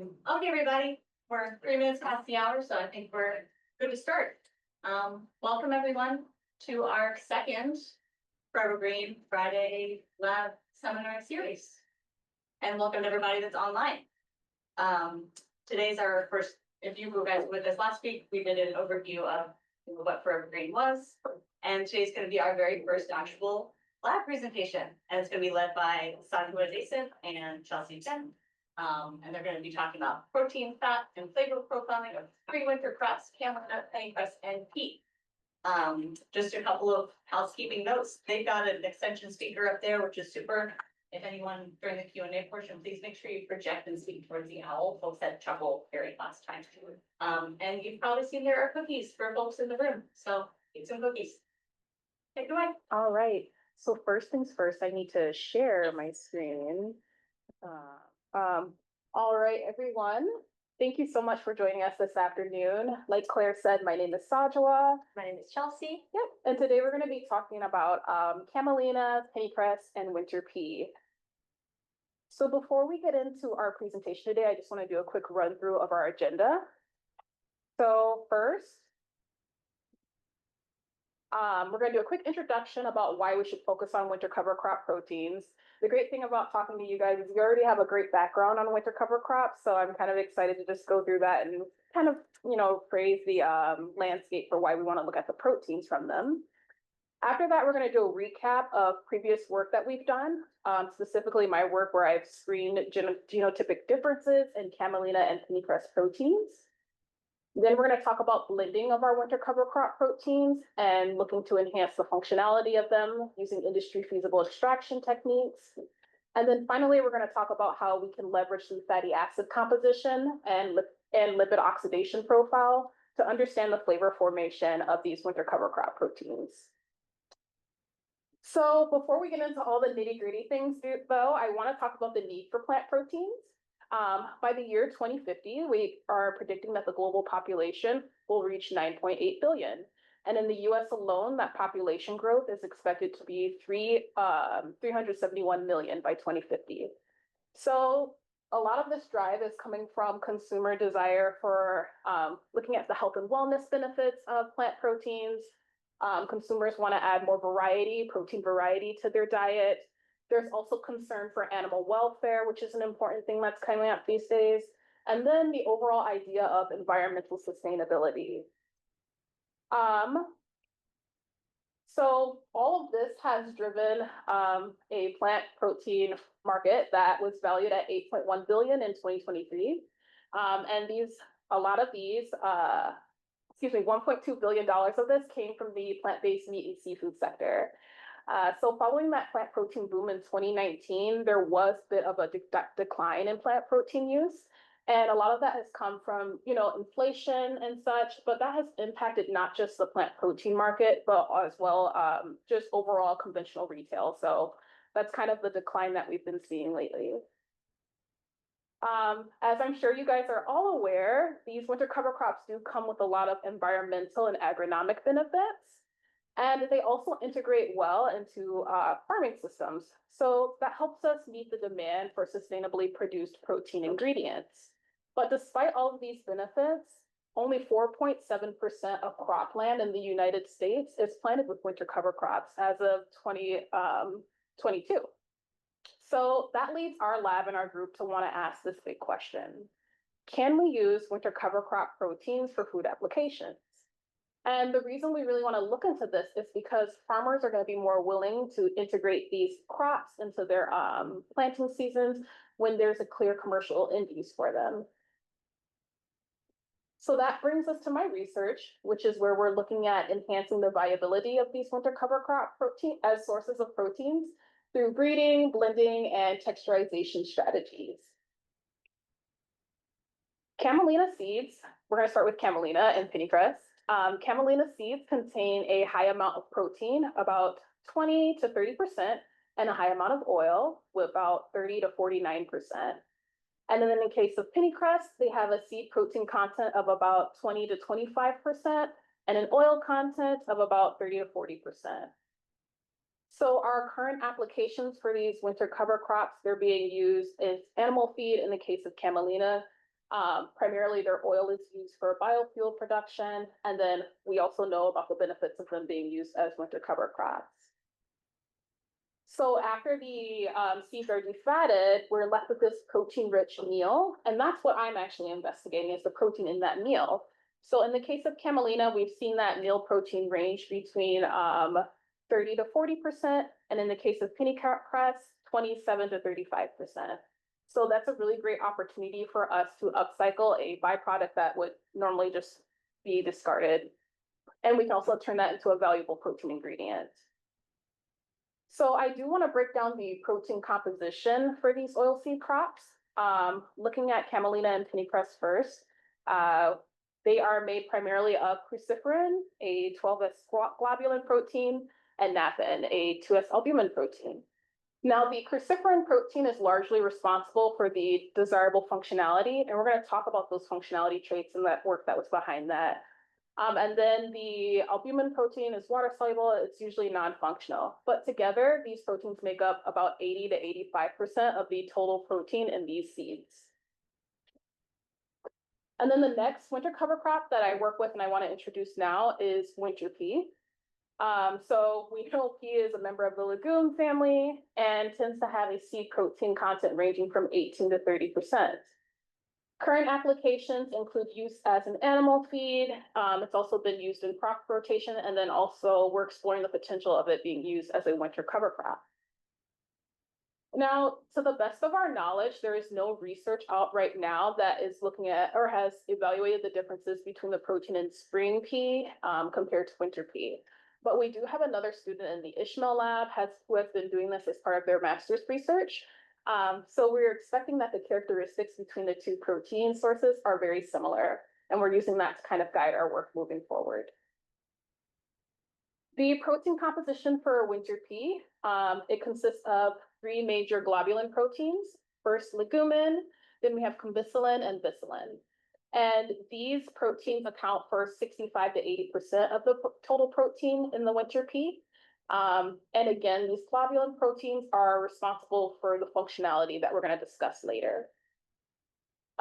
Okay, everybody, we're 3 minutes past the hour, so I think we're good to start. Welcome everyone to our second Forever Green Friday Lab Seminar Series. And welcome to everybody that's online. Today's our first, if you guys were with us last week, we did an overview of what Forever Green was. And today's going to be our very first actual lab presentation. And it's going to be led by Saajewa and Chen. And they're going to be talking about protein, fat, and flavor profiling of 3 winter crops, Camelina, Pennycress, and peat. Just a couple of housekeeping notes. They've got an extension speaker up there, which is super. If anyone during the Q&A portion, please make sure you project and speak towards the owl. Folks had trouble hearing last time. And you've probably seen there are cookies for folks in the room. So eat some cookies. Take it away. All right. So first things first, I need to share my screen. All right, everyone. Thank you so much for joining us this afternoon. Like Claire said, my name is Saajewa. My name is Chelsea. Yep. And today we're going to be talking about Camelina, Pennycress, and winter pea. So before we get into our presentation today, I just want to do a quick run through of our agenda. So first, we're going to do a quick introduction about why we should focus on winter cover crop proteins. The great thing about talking to you guys is you already have a great background on winter cover crops, so I'm kind of excited to just go through that and kind of, praise the landscape for why we want to look at the proteins from them. After that, we're going to do a recap of previous work that we've done, specifically my work where I've screened genotypic differences in Camelina and Pennycress proteins. Then we're going to talk about blending of our winter cover crop proteins and looking to enhance the functionality of them using industry feasible extraction techniques. And then finally, we're going to talk about how we can leverage the fatty acid composition and lipid oxidation profile to understand the flavor formation of these winter cover crop proteins. So before we get into all the nitty-gritty things, though, I want to talk about the need for plant proteins. By the year 2050, we are predicting that the global population will reach 9.8 billion. And in the US alone, that population growth is expected to be 371 million by 2050. So a lot of this drive is coming from consumer desire for looking at the health and wellness benefits of plant proteins. Consumers want to add more variety, protein variety to their diet. There's also concern for animal welfare, which is an important thing that's coming up these days. And then the overall idea of environmental sustainability. So all of this has driven a plant protein market that was valued at 8.1 billion in 2023. And $1.2 billion of this came from the plant-based meat and seafood sector. So following that plant protein boom in 2019, there was a bit of a decline in plant protein use. And a lot of that has come from, inflation and such, but that has impacted not just the plant protein market, but as well just overall conventional retail. So that's kind of the decline that we've been seeing lately. As I'm sure you guys are all aware, these winter cover crops do come with a lot of environmental and agronomic benefits. And they also integrate well into farming systems. So that helps us meet the demand for sustainably produced protein ingredients. But despite all of these benefits, only 4.7% of cropland in the United States is planted with winter cover crops as of 2022. So that leads our lab and our group to want to ask this big question. Can we use winter cover crop proteins for food applications? And the reason we really want to look into this is because farmers are going to be more willing to integrate these crops into their planting seasons when there's a clear commercial end use for them. So that brings us to my research, which is where we're looking at enhancing the viability of these winter cover crop protein as sources of proteins through breeding, blending, and texturization strategies. Camelina seeds, we're going to start with Camelina and Pennycress. Camelina seeds contain a high amount of protein, about 20 to 30%, and a high amount of oil, with about 30 to 49%. And then in the case of Pennycress, they have a seed protein content of about 20 to 25%, and an oil content of about 30 to 40%. So our current applications for these winter cover crops, they're being used as animal feed in the case of Camelina, Primarily, their oil is used for biofuel production, and then we also know about the benefits of them being used as winter cover crops. So after the seeds are defatted, we're left with this protein-rich meal, and that's what I'm actually investigating is the protein in that meal. So in the case of Camelina, we've seen that meal protein range between 30 to 40%, and in the case of Pennycress, 27 to 35%. So that's a really great opportunity for us to upcycle a byproduct that would normally just be discarded. And we can also turn that into a valuable protein ingredient. So I do want to break down the protein composition for these oilseed crops. Looking at Camelina and Pennycress first, they are made primarily of cruciferin, a 12S globulin protein, and naphthalene, a 2S albumin protein. Now, the cruciferin protein is largely responsible for the desirable functionality, and we're going to talk about those functionality traits and that work that was behind that. And then the albumin protein is water soluble. It's usually non-functional, but together these proteins make up about 80 to 85% of the total protein in these seeds. And then the next winter cover crop that I work with and I want to introduce now is winter pea. So we know pea is a member of the legume family and tends to have a seed protein content ranging from 18 to 30%. Current applications include use as an animal feed. It's also been used in crop rotation, and then also we're exploring the potential of it being used as a winter cover crop. Now, to the best of our knowledge, there is no research out right now that is looking at or has evaluated the differences between the protein in spring pea compared to winter pea. But we do have another student in the Ishmael lab who has been doing this as part of their master's research. So we're expecting that the characteristics between the two protein sources are very similar, and we're using that to kind of guide our work moving forward. The protein composition for winter pea, it consists of 3 major globulin proteins. First, legumin, then we have convicolin and vicolin. And these proteins account for 65 to 80% of the total protein in the winter pea. And again, these globulin proteins are responsible for the functionality that we're going to discuss later.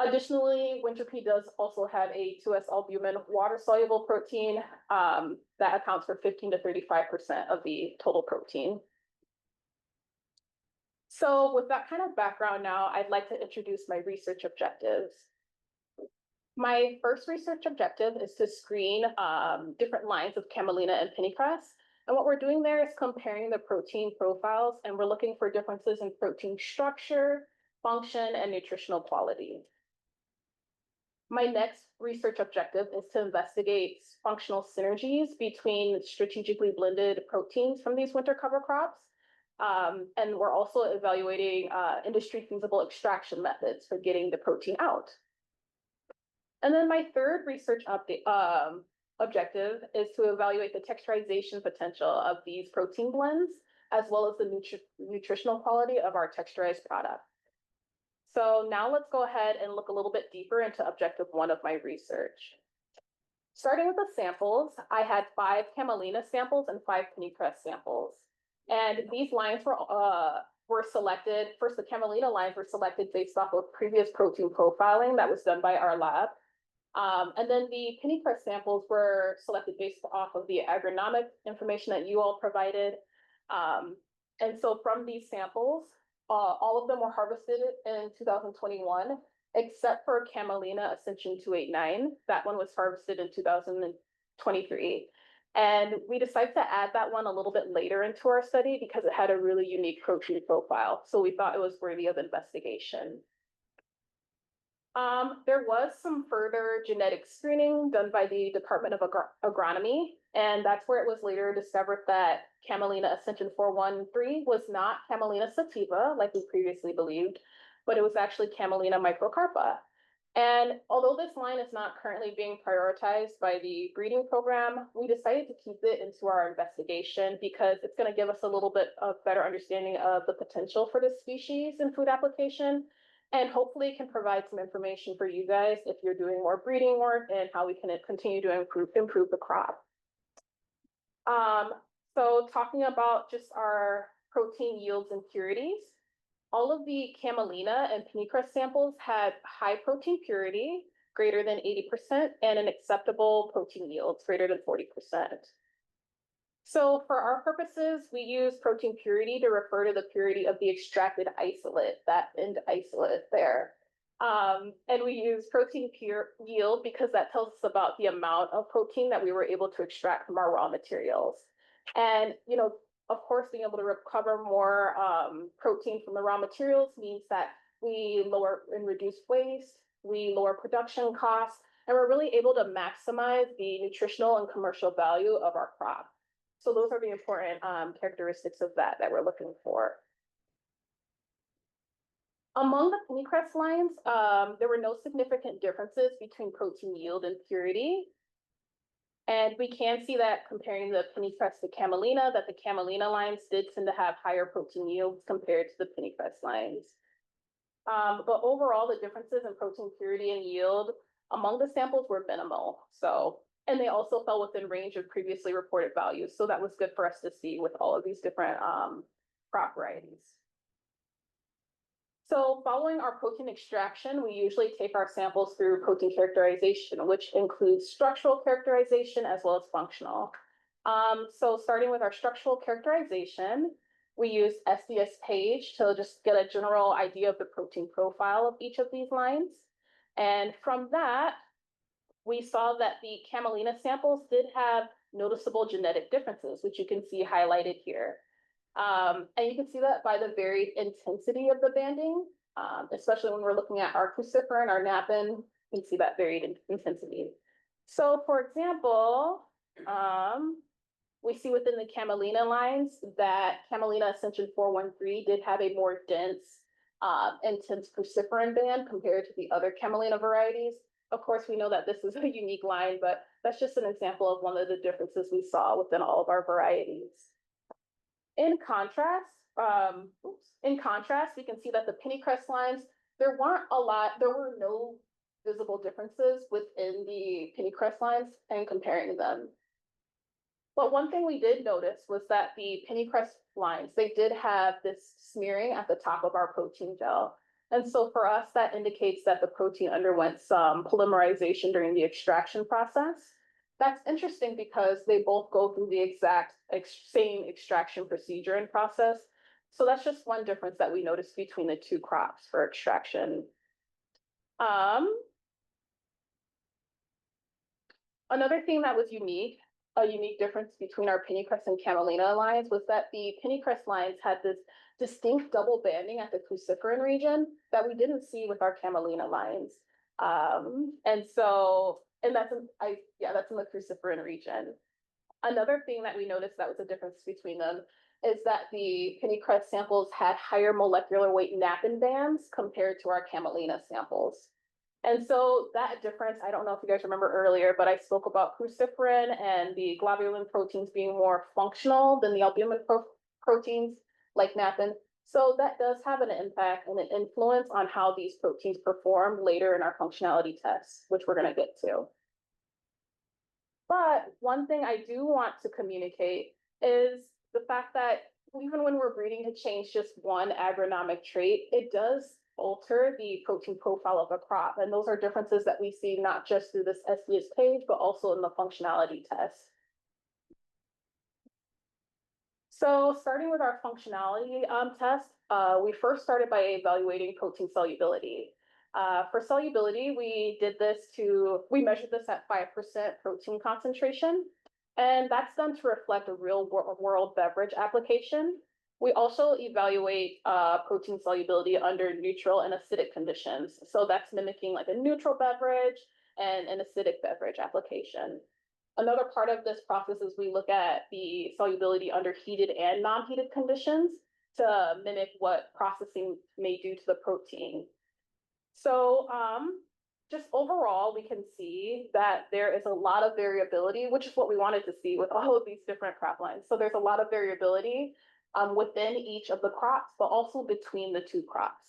Additionally, winter pea does also have a 2S albumin water-soluble protein that accounts for 15 to 35% of the total protein. So with that kind of background now, I'd like to introduce my research objectives. My first research objective is to screen different lines of Camelina and Pennycress. And what we're doing there is comparing the protein profiles, and we're looking for differences in protein structure, function, and nutritional quality. My next research objective is to investigate functional synergies between strategically blended proteins from these winter cover crops. And we're also evaluating industry feasible extraction methods for getting the protein out. And then my third research objective is to evaluate the texturization potential of these protein blends, as well as the nutritional quality of our texturized product. So now let's go ahead and look a little bit deeper into objective 1 of my research. Starting with the samples, I had 5 Camelina samples and 5 Pennycress samples. And these lines were selected, first the Camelina lines were selected based off of previous protein profiling that was done by our lab. And then the Pennycress samples were selected based off of the agronomic information that you all provided. And so from these samples, all of them were harvested in 2021, except for Camelina Ascension 289. That one was harvested in 2023. And we decided to add that one a little bit later into our study because it had a really unique protein profile. So we thought it was worthy of investigation. There was some further genetic screening done by the Department of Agronomy, and that's where it was later discovered that Camelina Ascension 413 was not Camelina sativa, like we previously believed, but it was actually Camelina microcarpa. And although this line is not currently being prioritized by the breeding program, we decided to keep it into our investigation because it's going to give us a little bit of better understanding of the potential for this species in food application, and hopefully can provide some information for you guys if you're doing more breeding work and how we can continue to improve the crop. So talking about just our protein yields and purities, all of the Camelina and Pennycress samples had high protein purity, greater than 80%, and an acceptable protein yield, greater than 40%. So for our purposes, we use protein purity to refer to the purity of the extracted isolate, that end isolate there. And we use protein yield because that tells us about the amount of protein that we were able to extract from our raw materials. And, of course, being able to recover more protein from the raw materials means that we lower and reduce waste, we lower production costs, and we're really able to maximize the nutritional and commercial value of our crop. So those are the important characteristics of that we're looking for. Among the Pennycress lines, there were no significant differences between protein yield and purity. And we can see that comparing the Pennycress to Camelina, that the Camelina lines did tend to have higher protein yields compared to the Pennycress lines. But overall, the differences in protein purity and yield among the samples were minimal. And they also fell within range of previously reported values. So that was good for us to see with all of these different crop varieties. So following our protein extraction, we usually take our samples through protein characterization, which includes structural characterization as well as functional. So starting with our structural characterization, we use SDS page to just get a general idea of the protein profile of each of these lines. And from that, we saw that the Camelina samples did have noticeable genetic differences, which you can see highlighted here. And you can see that by the varied intensity of the banding, especially when we're looking at our cruciferin, our napin, you can see that varied intensity. So for example, we see within the Camelina lines that Camelina Ascension 413 did have a more dense, intense cruciferin band compared to the other Camelina varieties. Of course, we know that this is a unique line, but that's just an example of one of the differences we saw within all of our varieties. In contrast, we can see that the Pennycress lines, there were no visible differences within the Pennycress lines and comparing them. But one thing we did notice was that the Pennycress lines, they did have this smearing at the top of our protein gel. And so for us, that indicates that the protein underwent some polymerization during the extraction process. That's interesting because they both go through the exact same extraction procedure and process. So that's just one difference that we noticed between the two crops for extraction. Another thing that was a unique difference between our Pennycress and Camelina lines was that the Pennycress lines had this distinct double banding at the cruciferin region that we didn't see with our Camelina lines. And that's in the cruciferin region. Another thing that we noticed that was a difference between them is that the Pennycress samples had higher molecular weight napin bands compared to our Camelina samples. And so that difference, I don't know if you guys remember earlier, but I spoke about cruciferin and the globulin proteins being more functional than the albumin proteins like napin. So that does have an impact and an influence on how these proteins perform later in our functionality tests, which we're going to get to. But one thing I do want to communicate is the fact that even when we're breeding to change just one agronomic trait, it does alter the protein profile of a crop. And those are differences that we see not just through this SDS page, but also in the functionality test. So starting with our functionality test, we first started by evaluating protein solubility. For solubility, we measured this at 5% protein concentration, and that's done to reflect a real world beverage application. We also evaluate protein solubility under neutral and acidic conditions. So that's mimicking like a neutral beverage and an acidic beverage application. Another part of this process is we look at the solubility under heated and non-heated conditions to mimic what processing may do to the protein. So just overall, we can see that there is a lot of variability, which is what we wanted to see with all of these different crop lines. So there's a lot of variability within each of the crops, but also between the two crops.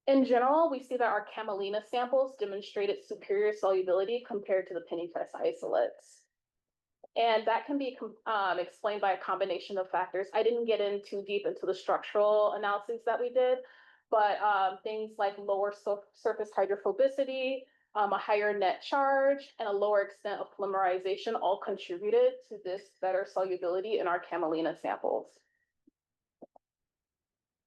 In general, we see that our Camelina samples demonstrated superior solubility compared to the Pennycress isolates. And that can be explained by a combination of factors. I didn't get in too deep into the structural analyses that we did, but things like lower surface hydrophobicity, a higher net charge, and a lower extent of polymerization all contributed to this better solubility in our Camelina samples.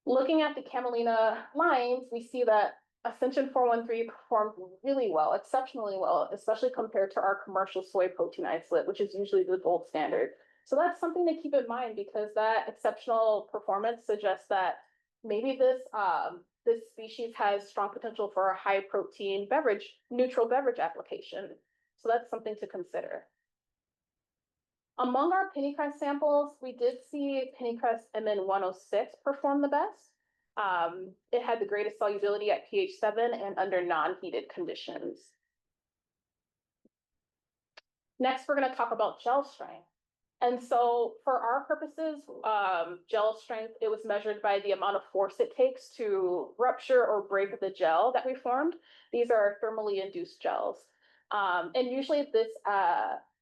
Looking at the Camelina lines, we see that Ascension 413 performed really well, exceptionally well, especially compared to our commercial soy protein isolate, which is usually the gold standard. So that's something to keep in mind because that exceptional performance suggests that maybe this species has strong potential for a high protein beverage, neutral beverage application. So that's something to consider. Among our Pennycress samples, we did see Pennycress MN106 perform the best. It had the greatest solubility at pH 7 and under non-heated conditions. Next, we're going to talk about gel strength. And so for our purposes, gel strength, it was measured by the amount of force it takes to rupture or break the gel that we formed. These are thermally induced gels. And usually this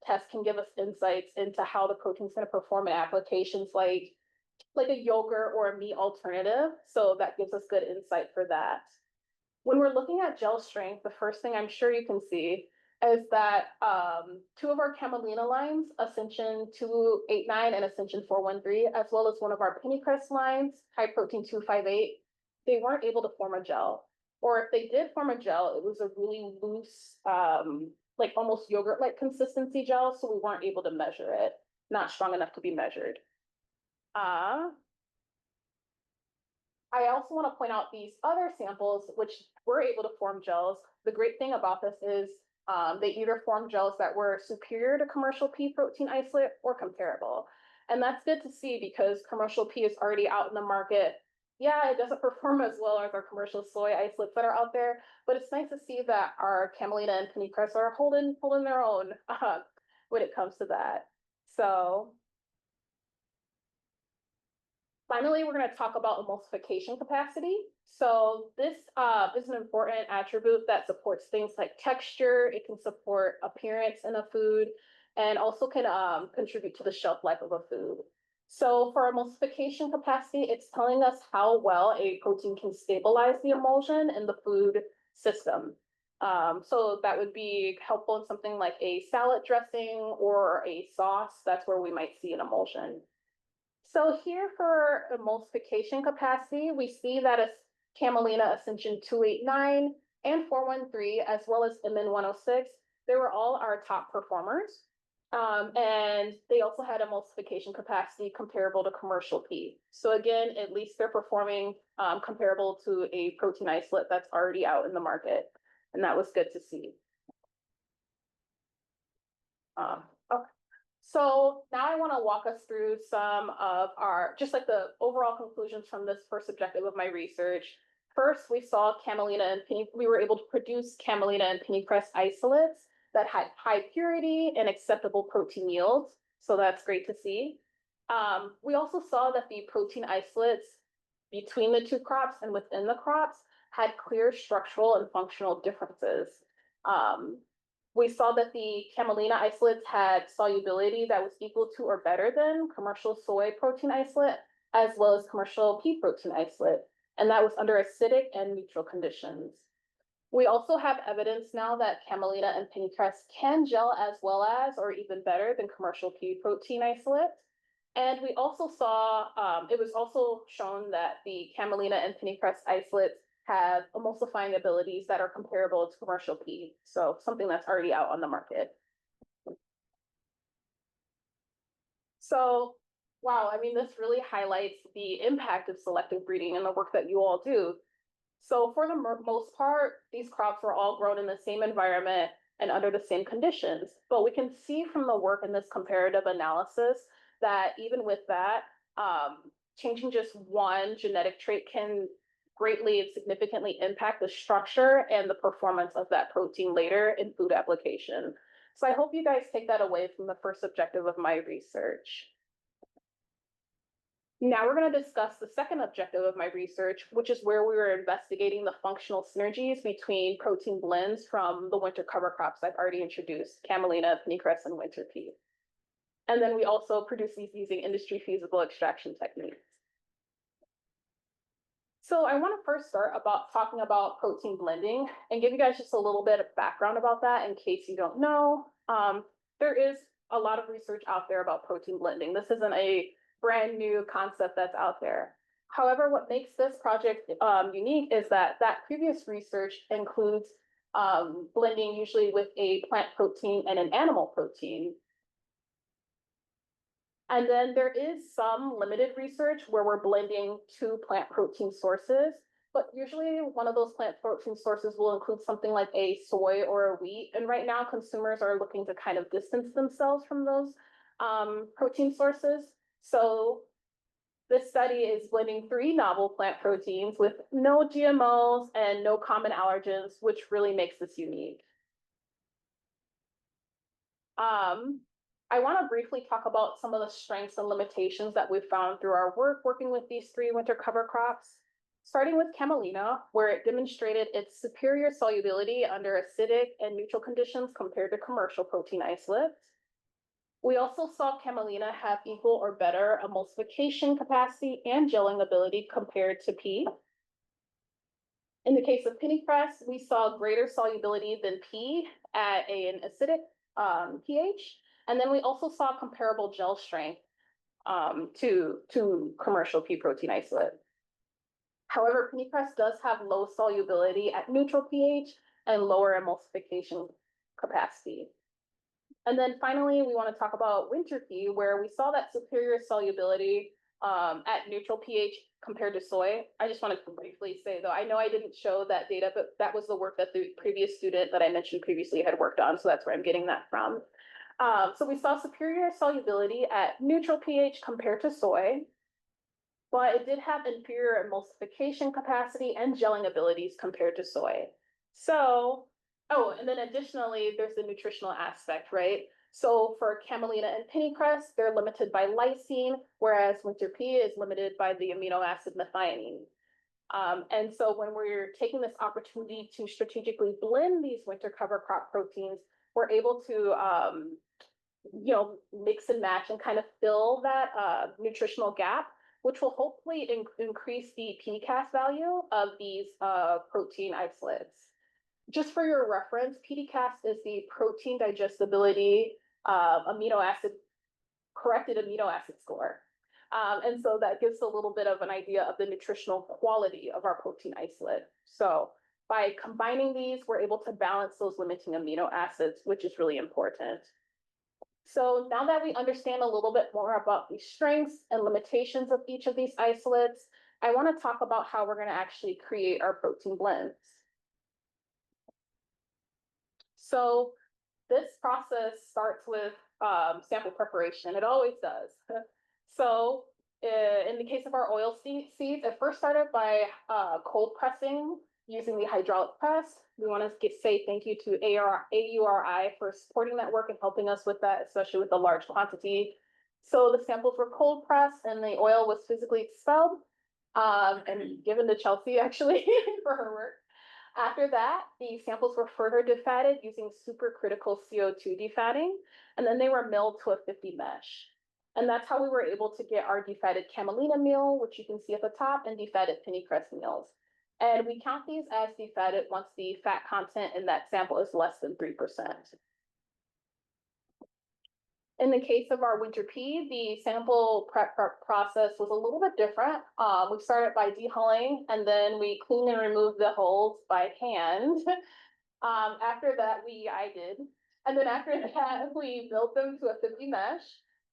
test can give us insights into how the protein's going to perform in applications like a yogurt or a meat alternative. So that gives us good insight for that. When we're looking at gel strength, the first thing I'm sure you can see is that two of our Camelina lines, Ascension 289 and Ascension 413, as well as one of our Pennycress lines, high protein 258, they weren't able to form a gel. Or if they did form a gel, it was a really loose, like almost yogurt-like consistency gel, so we weren't able to measure it, not strong enough to be measured. I also want to point out these other samples, which were able to form gels. The great thing about this is they either formed gels that were superior to commercial pea protein isolate or comparable. And that's good to see because commercial pea is already out in the market. Yeah, it doesn't perform as well as our commercial soy isolates that are out there, but it's nice to see that our Camelina and Pennycress are holding their own when it comes to that. So finally, we're going to talk about emulsification capacity. So this is an important attribute that supports things like texture. It can support appearance in a food and also can contribute to the shelf life of a food. So for emulsification capacity, it's telling us how well a protein can stabilize the emulsion in the food system. So that would be helpful in something like a salad dressing or a sauce. That's where we might see an emulsion. So here for emulsification capacity, we see that as Camelina Ascension 289 and 413, as well as MN106, they were all our top performers. And they also had emulsification capacity comparable to commercial pea. So again, at least they're performing comparable to a protein isolate that's already out in the market. And that was good to see. Okay. So now I want to walk us through some of our, just like the overall conclusions from this first objective of my research. First, we saw Camelina and we were able to produce Camelina and Pennycress isolates that had high purity and acceptable protein yields. So that's great to see. We also saw that the protein isolates between the two crops and within the crops had clear structural and functional differences. We saw that the Camelina isolates had solubility that was equal to or better than commercial soy protein isolate, as well as commercial pea protein isolate, and that was under acidic and neutral conditions. We also have evidence now that Camelina and Pennycress can gel as well as, or even better than commercial pea protein isolate. And we also saw, it was also shown that the Camelina and Pennycress isolates have emulsifying abilities that are comparable to commercial pea. So something that's already out on the market. So, wow, I mean, this really highlights the impact of selective breeding and the work that you all do. So for the most part, these crops were all grown in the same environment and under the same conditions. But we can see from the work in this comparative analysis that even with that, changing just one genetic trait can greatly and significantly impact the structure and the performance of that protein later in food application. So I hope you guys take that away from the first objective of my research. Now we're going to discuss the second objective of my research, which is where we were investigating the functional synergies between protein blends from the winter cover crops I've already introduced, Camelina, Pennycress, and winter pea. And then we also produce these using industry feasible extraction techniques. So I want to first start about talking about protein blending and give you guys just a little bit of background about that in case you don't know. There is a lot of research out there about protein blending. This isn't a brand new concept that's out there. However, what makes this project unique is that previous research includes blending usually with a plant protein and an animal protein. And then there is some limited research where we're blending two plant protein sources, but usually one of those plant protein sources will include something like a soy or a wheat. And right now consumers are looking to kind of distance themselves from those protein sources. So this study is blending 3 novel plant proteins with no GMOs and no common allergens, which really makes this unique. I want to briefly talk about some of the strengths and limitations that we've found through our work working with these 3 winter cover crops, starting with Camelina, where it demonstrated its superior solubility under acidic and neutral conditions compared to commercial protein isolates. We also saw Camelina have equal or better emulsification capacity and gelling ability compared to P. In the case of Pennycress, we saw greater solubility than P at an acidic pH. And then we also saw comparable gel strength to commercial pea protein isolate. However, Pennycress does have low solubility at neutral pH and lower emulsification capacity. And then finally, we want to talk about winter pea, where we saw that superior solubility at neutral pH compared to soy. I just wanted to briefly say, though, I know I didn't show that data, but that was the work that the previous student that I mentioned previously had worked on, so that's where I'm getting that from. So we saw superior solubility at neutral pH compared to soy, but it did have inferior emulsification capacity and gelling abilities compared to soy. So, oh, and then additionally, there's the nutritional aspect, right? So for Camelina and Pennycress, they're limited by lysine, whereas winter pea is limited by the amino acid methionine. And so when we're taking this opportunity to strategically blend these winter cover crop proteins, we're able to mix and match and kind of fill that nutritional gap, which will hopefully increase the PDCAS value of these protein isolates. Just for your reference, PDCAS is the protein digestibility corrected amino acid score. And so that gives a little bit of an idea of the nutritional quality of our protein isolate. So by combining these, we're able to balance those limiting amino acids, which is really important. So now that we understand a little bit more about the strengths and limitations of each of these isolates, I want to talk about how we're going to actually create our protein blends. So this process starts with sample preparation. It always does. So in the case of our oil seeds, it first started by cold pressing using the hydraulic press. We want to say thank you to AURI for supporting that work and helping us with that, especially with the large quantity. So the samples were cold pressed and the oil was physically expelled and given to Chelsea actually for her work. After that, the samples were further defatted using supercritical CO2 defatting, and then they were milled to a 50 mesh. And that's how we were able to get our defatted Camelina meal, which you can see at the top, and defatted Pennycress meals. And we count these as defatted once the fat content in that sample is less than 3%. In the case of our winter pea, the sample prep process was a little bit different. We started by dehulling, and then we clean and remove the hulls by hand. After that, I did. And then after that, we built them to a 50 mesh.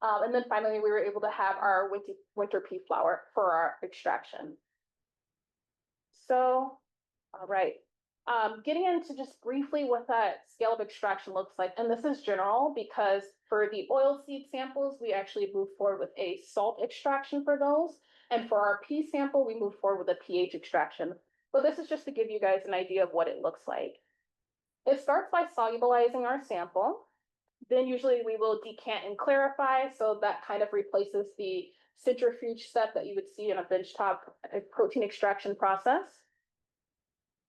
And then finally, we were able to have our winter pea flour for our extraction. So, all right. Getting into just briefly what that scale of extraction looks like, and this is general because for the oil seed samples, we actually move forward with a salt extraction for those. And for our pea sample, we move forward with a pH extraction. But this is just to give you guys an idea of what it looks like. It starts by solubilizing our sample. Then usually we will decant and clarify. So that kind of replaces the centrifuge step that you would see in a benchtop protein extraction process.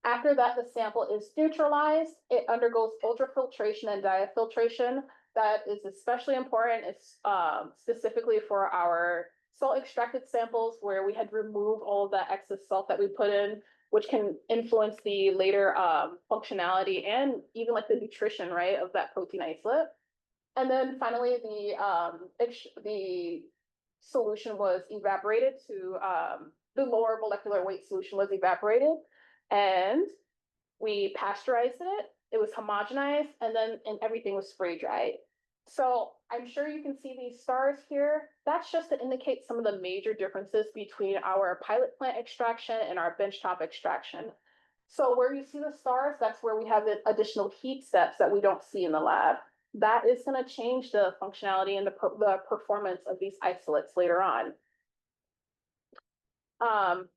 After that, the sample is neutralized. It undergoes ultrafiltration and diafiltration that is especially important. It's specifically for our salt extracted samples where we had removed all of that excess salt that we put in, which can influence the later functionality and even like the nutrition, right, of that protein isolate. And then finally, the solution was evaporated to the lower molecular weight solution was evaporated, and we pasteurized it. It was homogenized, and everything was spray dried. So I'm sure you can see these stars here. That's just to indicate some of the major differences between our pilot plant extraction and our benchtop extraction. So where you see the stars, that's where we have the additional heat steps that we don't see in the lab. That is going to change the functionality and the performance of these isolates later on.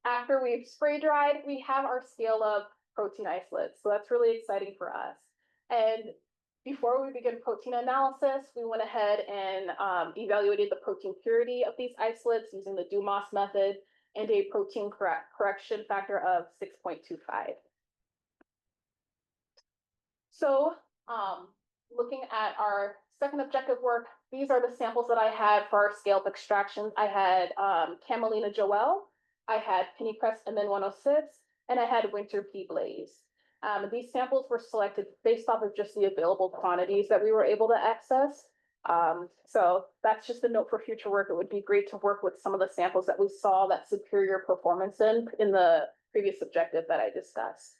After we've spray dried, we have our scale of protein isolates. So that's really exciting for us. And before we begin protein analysis, we went ahead and evaluated the protein purity of these isolates using the Dumas method and a protein correction factor of 6.25. So looking at our second objective work, these are the samples that I had for our scale of extractions. I had Camelina Joel, I had Pennycress MN106, and I had Winter Pea Blaze. These samples were selected based off of just the available quantities that we were able to access. So that's just a note for future work. It would be great to work with some of the samples that we saw that superior performance in the previous objective that I discussed.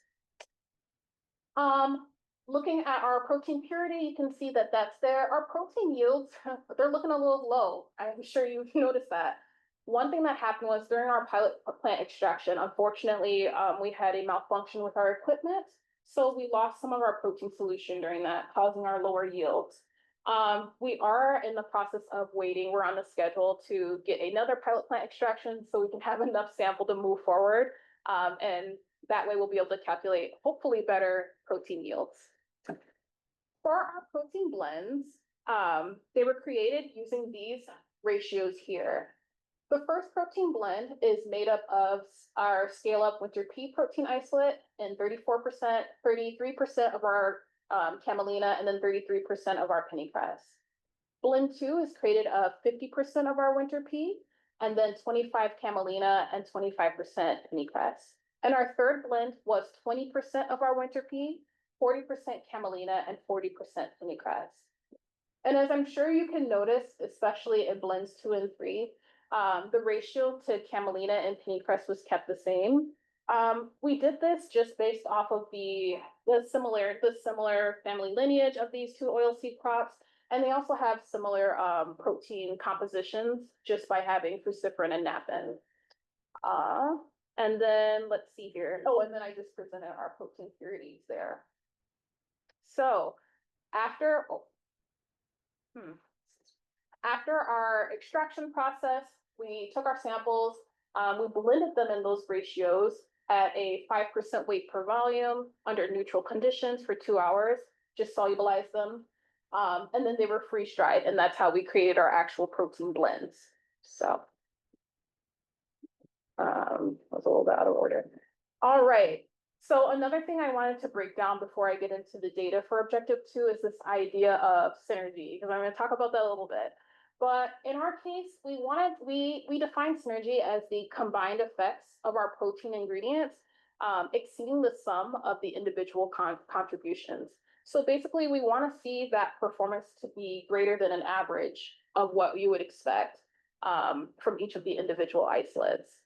Looking at our protein purity, you can see that that's there. Our protein yields, they're looking a little low. I'm sure you've noticed that. One thing that happened was during our pilot plant extraction, unfortunately, we had a malfunction with our equipment. So we lost some of our protein solution during that, causing our lower yields. We are in the process of waiting. We're on the schedule to get another pilot plant extraction so we can have enough sample to move forward. And that way we'll be able to calculate hopefully better protein yields. For our protein blends, they were created using these ratios here. The first protein blend is made up of our scale up winter pea protein isolate and 34%, 33% of our camelina, and then 33% of our pennycress. Blend 2 is created of 50% of our winter pea, and then 25 camelina and 25% pennycress. And our third blend was 20% of our winter pea, 40% camelina, and 40% pennycress. And as I'm sure you can notice, especially in blends 2 and 3, the ratio to camelina and pennycress was kept the same. We did this just based off of the similar family lineage of these two oilseed crops, and they also have similar protein compositions just by having cruciferin and napin. And then let's see here. Oh, and then I just presented our protein purities there. So after our extraction process, we took our samples, we blended them in those ratios at a 5% weight per volume under neutral conditions for 2 hours, just solubilized them. And then they were freeze dried, and that's how we created our actual protein blends. So was a little bit out of order. All right. So another thing I wanted to break down before I get into the data for objective 2 is this idea of synergy, because I'm going to talk about that a little bit. But in our case, we define synergy as the combined effects of our protein ingredients exceeding the sum of the individual contributions. So basically, we want to see that performance to be greater than an average of what you would expect from each of the individual isolates.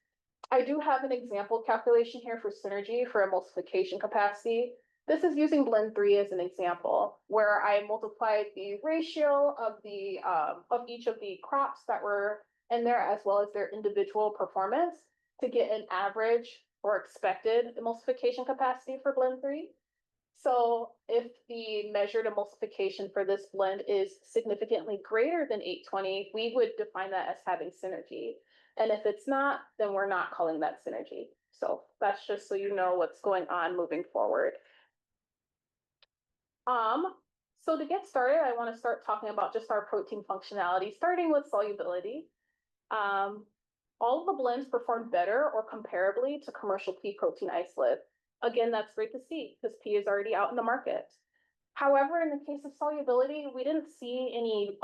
I do have an example calculation here for synergy for emulsification capacity. This is using blend 3 as an example, where I multiplied the ratio of each of the crops that were in there, as well as their individual performance, to get an average or expected emulsification capacity for blend 3. So if the measured emulsification for this blend is significantly greater than 820, we would define that as having synergy. And if it's not, then we're not calling that synergy. So that's just so you know what's going on moving forward. So to get started, I want to start talking about just our protein functionality, starting with solubility. All of the blends perform better or comparably to commercial pea protein isolate. Again, that's great to see because pea is already out in the market. However, in the case of solubility, we didn't see any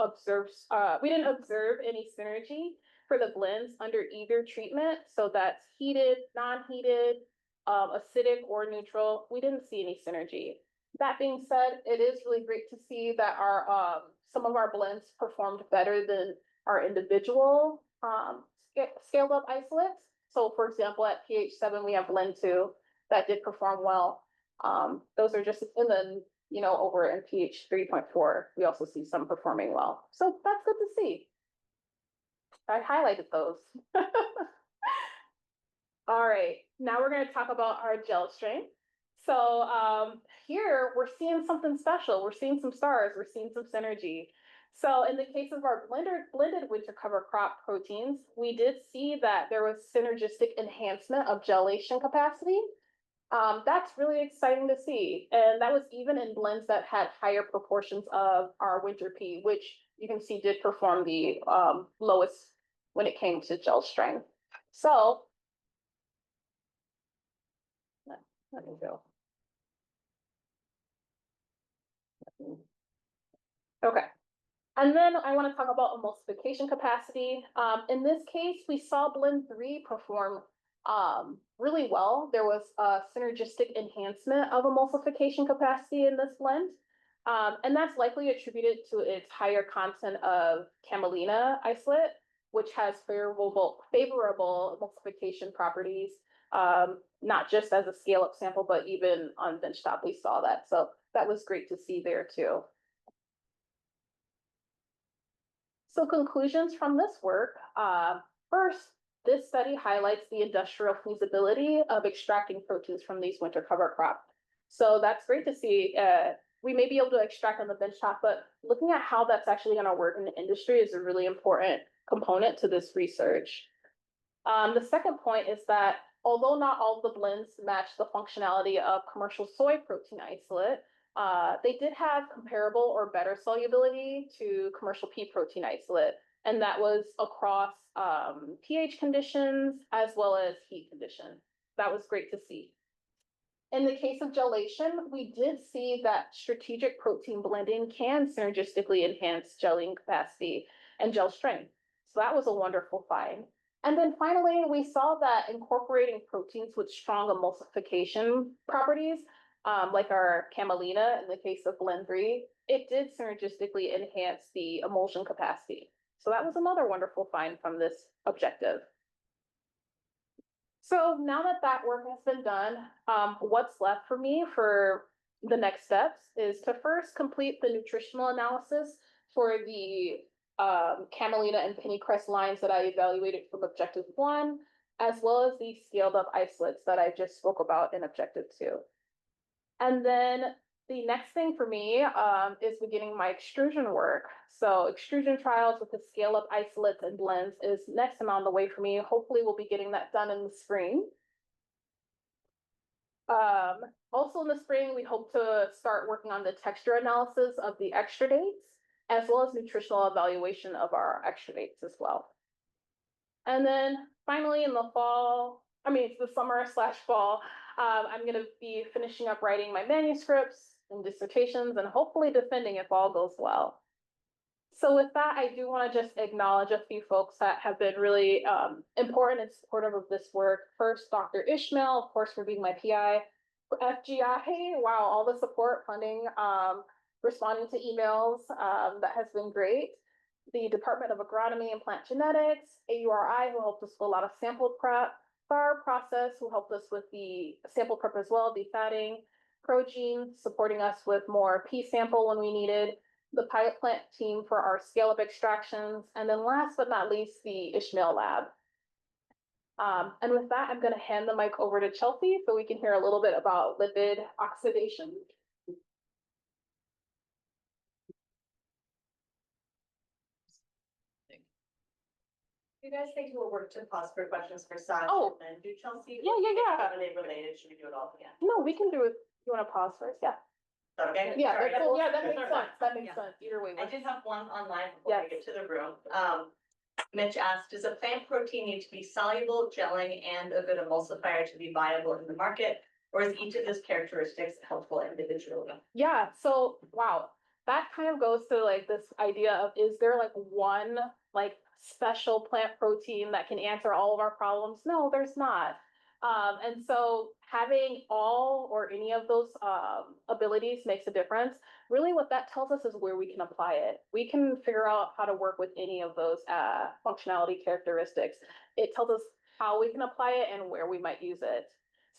we didn't observe any synergy for the blends under either treatment. So that's heated, non-heated, acidic or neutral. We didn't see any synergy. That being said, it is really great to see that our some of our blends performed better than our individual scaled up isolates. So for example, at pH 7, we have blend 2 that did perform well. Those are just, and then, you know, over in pH 3.4, we also see some performing well. So that's good to see. I highlighted those. All right, now we're going to talk about our gel strain. So here we're seeing something special. We're seeing some stars. We're seeing some synergy. So in the case of our blended winter cover crop proteins, we did see that there was synergistic enhancement of gelation capacity. That's really exciting to see. And that was even in blends that had higher proportions of our winter pea, which you can see did perform the lowest when it came to gel strength. So let me go. Okay. And then I want to talk about emulsification capacity. In this case, we saw blend 3 perform really well. There was a synergistic enhancement of emulsification capacity in this blend. And that's likely attributed to its higher content of Camelina isolate, which has favorable emulsification properties, not just as a scale-up sample, but even on benchtop, we saw that. So that was great to see there too. So conclusions from this work, first, this study highlights the industrial feasibility of extracting proteins from these winter cover crops. So that's great to see. We may be able to extract on the benchtop, but looking at how that's actually going to work in the industry is a really important component to this research. The second point is that although not all of the blends match the functionality of commercial soy protein isolate, they did have comparable or better solubility to commercial pea protein isolate, and that was across pH conditions as well as heat conditions. That was great to see. In the case of gelation, we did see that strategic protein blending can synergistically enhance gelling capacity and gel strength. So that was a wonderful find. And then finally, we saw that incorporating proteins with strong emulsification properties, like our Camelina in the case of blend 3, it did synergistically enhance the emulsion capacity. So that was another wonderful find from this objective. So now that that work has been done, what's left for me for the next steps is to first complete the nutritional analysis for the Camelina and Pennycress lines that I evaluated from objective 1, as well as the scaled up isolates that I just spoke about in objective 2. And then the next thing for me is beginning my extrusion work. So extrusion trials with the scale up isolates and blends is next amount on the way for me. Hopefully we'll be getting that done in the spring. Also in the spring, we hope to start working on the texture analysis of the extradates, as well as nutritional evaluation of our extradates as well. And then finally in the fall, it's the summer/fall, I'm going to be finishing up writing my manuscripts and dissertations and hopefully defending if all goes well. So with that, I do want to just acknowledge a few folks that have been really important and supportive of this work. First, Dr. Ishmael, of course, for being my PI. FGI, wow, all the support, funding, responding to emails, that has been great. The Department of Agronomy and Plant Genetics, AURI, who helped us with a lot of sample prep. FAR process, who helped us with the sample prep as well, defatting. Progene, supporting us with more pea sample when we needed. The pilot plant team for our scale-up extractions. And then last but not least, the Ishmael lab. And with that, I'm going to hand the mic over to Chelsea so we can hear a little bit about lipid oxidation. You guys think we'll work to pause for questions for Saj and do Chelsea? Yeah. Are they related? Should we do it all again? No, we can do it. You want to pause first? Yeah. Okay. Yeah, Sorry. that makes sense. That makes sense. Either way. I did have one online before I get to the room. Mitch asked, does a plant protein need to be soluble, gelling, and a good emulsifier to be viable in the market? Or is each of those characteristics helpful individually? Yeah, so wow, that kind of goes to like this idea of, is there like one like special plant protein that can answer all of our problems? No, there's not. And so having all or any of those abilities makes a difference. Really what that tells us is where we can apply it. We can figure out how to work with any of those functionality characteristics. It tells us how we can apply it and where we might use it.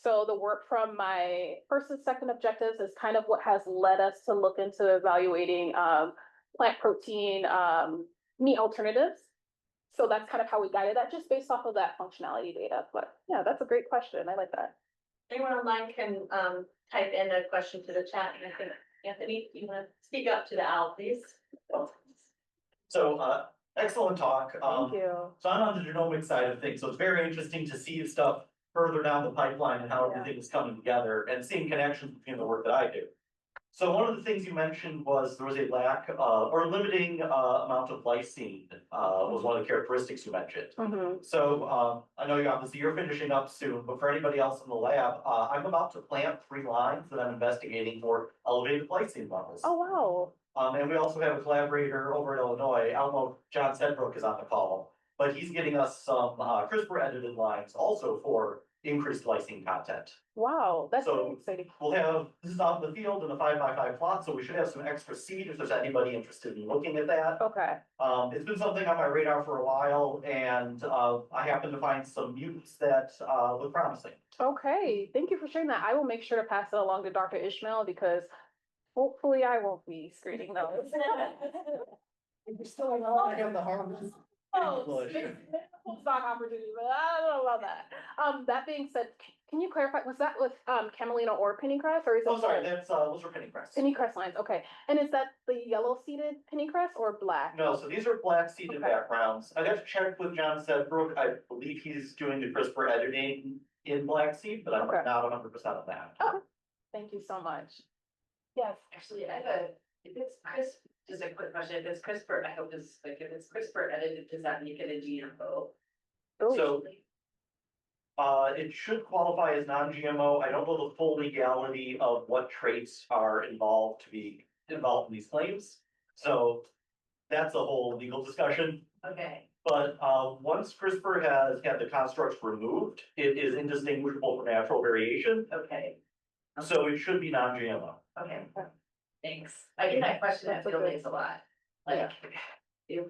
So the work from my first and second objectives is kind of what has led us to look into evaluating plant protein meat alternatives. So that's kind of how we guided that, just based off of that functionality data. But yeah, that's a great question. I like that. Anyone online can type in a question to the chat, and I think Anthony, you want to speak up to the owl, please? So, excellent talk. Thank you. So I'm on the genomic side of things, so it's very interesting to see stuff further down the pipeline and how everything is coming together and seeing connections between the work that I do. So one of the things you mentioned was there was a lack or limiting amount of lysine was one of the characteristics you mentioned. So I know you're finishing up soon, but for anybody else in the lab, I'm about to plant 3 lines that I'm investigating for elevated lysine levels. Oh, wow. And we also have a collaborator over in Illinois. I don't know if John Sedbrook is on the call, but he's getting us some CRISPR edited lines also for increased lysine content. Wow, that's So, really exciting. We'll have, this is out in the field in a 5x5 plot, so we should have some extra seed if there's anybody interested in looking at that. Okay. It's been something on my radar for a while, and I happen to find some mutants that look promising. Okay, thank you for sharing that. I will make sure to pass it along to Dr. Ishmael because hopefully I won't be screening those. You're still alive in the harvest. Oh, stock opportunity, but I don't know about that. That being said, can you clarify, was that with Camelina or Pennycress, or is it? Oh, sorry, that's those are Pennycress. Pennycress lines, okay. And is that the yellow seeded Pennycress or black? No, so these are black seeded Okay. backgrounds. I'd have to check with John Sedbrook. I believe he's doing the CRISPR editing in black seed, but I'm Okay. not 100% on that. Okay. Thank you so much. Yes. Actually, if it's just a quick question, if it's CRISPR, I hope it's like, if it's CRISPR edited, does that make it a GMO? Oh, So it should qualify as non-GMO. I don't know the full legality of what traits are involved to be involved in these claims. So that's a whole legal discussion. Okay, But once CRISPR has had the constructs removed, it is indistinguishable from natural variation. okay, So it should be non-GMO. okay. Thanks. I get that question at field days a lot. Like,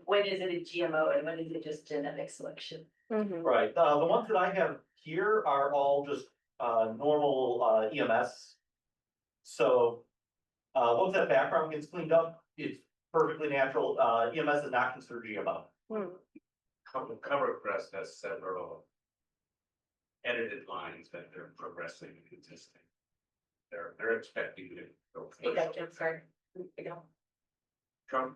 when is it a GMO and when is it just genetic selection? Mhm. Right, the ones that I have here are all just normal EMS. So once that background gets cleaned up, it's perfectly natural. EMS is not considered GMO. Covercrest has several edited lines that they're progressing and existing. They're expecting to go Hey, commercial. Jim, sorry. I don't-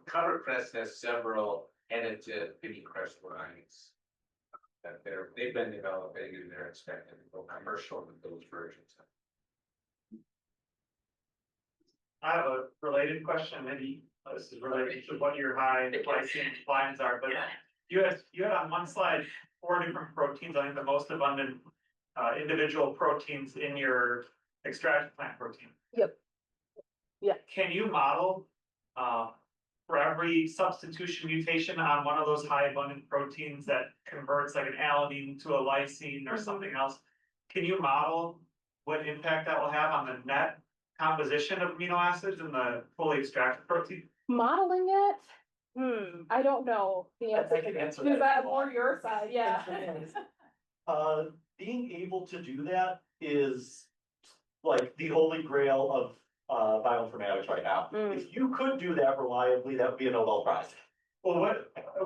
Covercrest has several edited Pennycress lines that they've been developing and they're expecting to go commercial with those versions. I have a related question, maybe this is related to what your high glycemic lines are, but you had on one slide 4 different proteins, I think the most abundant individual proteins in your extraction plant protein. Yep. Yeah. Can you model for every substitution mutation on one of those high abundant proteins that converts like an alanine to a lysine or something else? Can you model what impact that will have on the net composition of amino acids in the fully extracted protein? Modeling it? I don't know the answer. I can answer Is that. that more your side? Yeah. Being able to do that is like the holy grail of bioinformatics right now. If you could do that reliably, that would be a Nobel Prize. Well,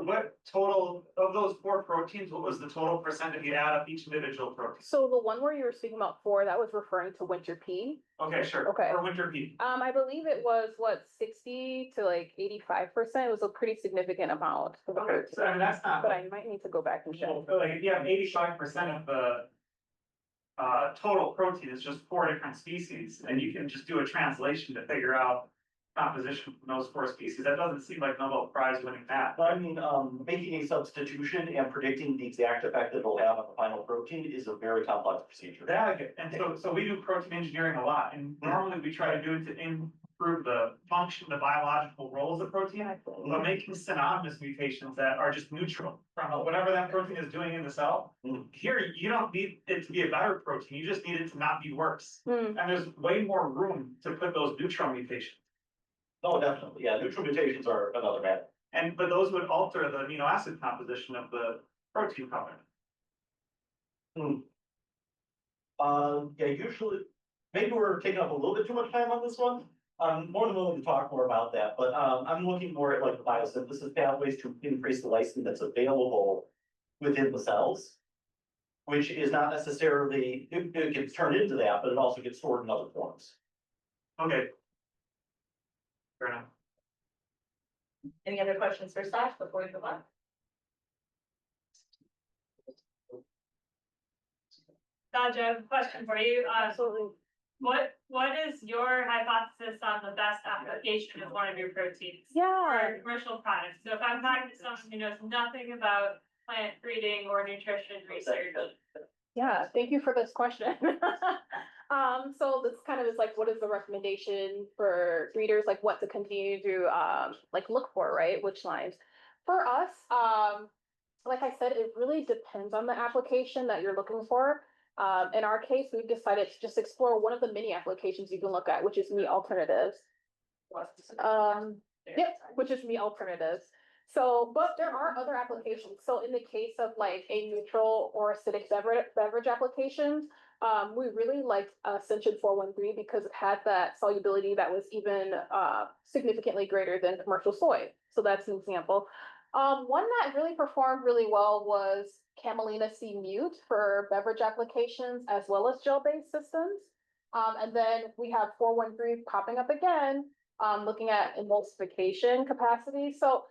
what total of those 4 proteins, what was the total percent if you add up each individual protein? So the one where you were speaking about 4, that was referring to winter pea. Okay, sure. Okay. For winter pea. I believe it was what, 60 to like 85%. It was a pretty significant amount. Okay, so I mean, that's not. But I might need to go back and check. But like, if you have 85% of the total protein, it's just 4 different species, and you can just do a translation to figure out composition from those four species. That doesn't seem like Nobel Prize winning math. But I mean, making a substitution and predicting the exact effect that it'll have on the final protein is a very complex procedure. So we do protein engineering a lot, and normally we try to do it to improve the function, the biological roles of protein. But making synonymous mutations that are just neutral from whatever that protein is doing in the cell. Here, you don't need it to be a better protein, you just need it to not be worse. And there's way more room to put those neutral mutations. Oh, definitely, yeah, neutral mutations are another matter. But those would alter the amino acid composition of the protein covenant. Yeah, usually, maybe we're taking up a little bit too much time on this one. I'm more than willing to talk more about that, but I'm looking more at like the biosynthesis pathways to increase the lysine that's available within the cells. Which is not necessarily, it gets turned into that, but it also gets stored in other forms. Okay. Fair enough. Any other questions for staff before we move on? Saajewa, I have a question for you. Absolutely. What is your hypothesis on the best application of one of your proteins? Yeah. For commercial products. So if I'm talking to someone who knows nothing about plant breeding or nutrition research. Yeah, thank you for this question. So this kind of is like, what is the recommendation for breeders, like what to continue to like look for, right? Which lines? For us, like I said, it really depends on the application that you're looking for. In our case, we've decided to just explore one of the many applications you can look at, which is meat alternatives. Yep, which is meat alternatives. So, but there are other applications. So in the case of like a neutral or acidic beverage applications, we really liked Ascension 413 because it had that solubility that was even significantly greater than commercial soy. So that's an example. One that really performed really well was Camelina C mute for beverage applications as well as gel-based systems. And then we have 413 popping up again, looking at emulsification capacity. So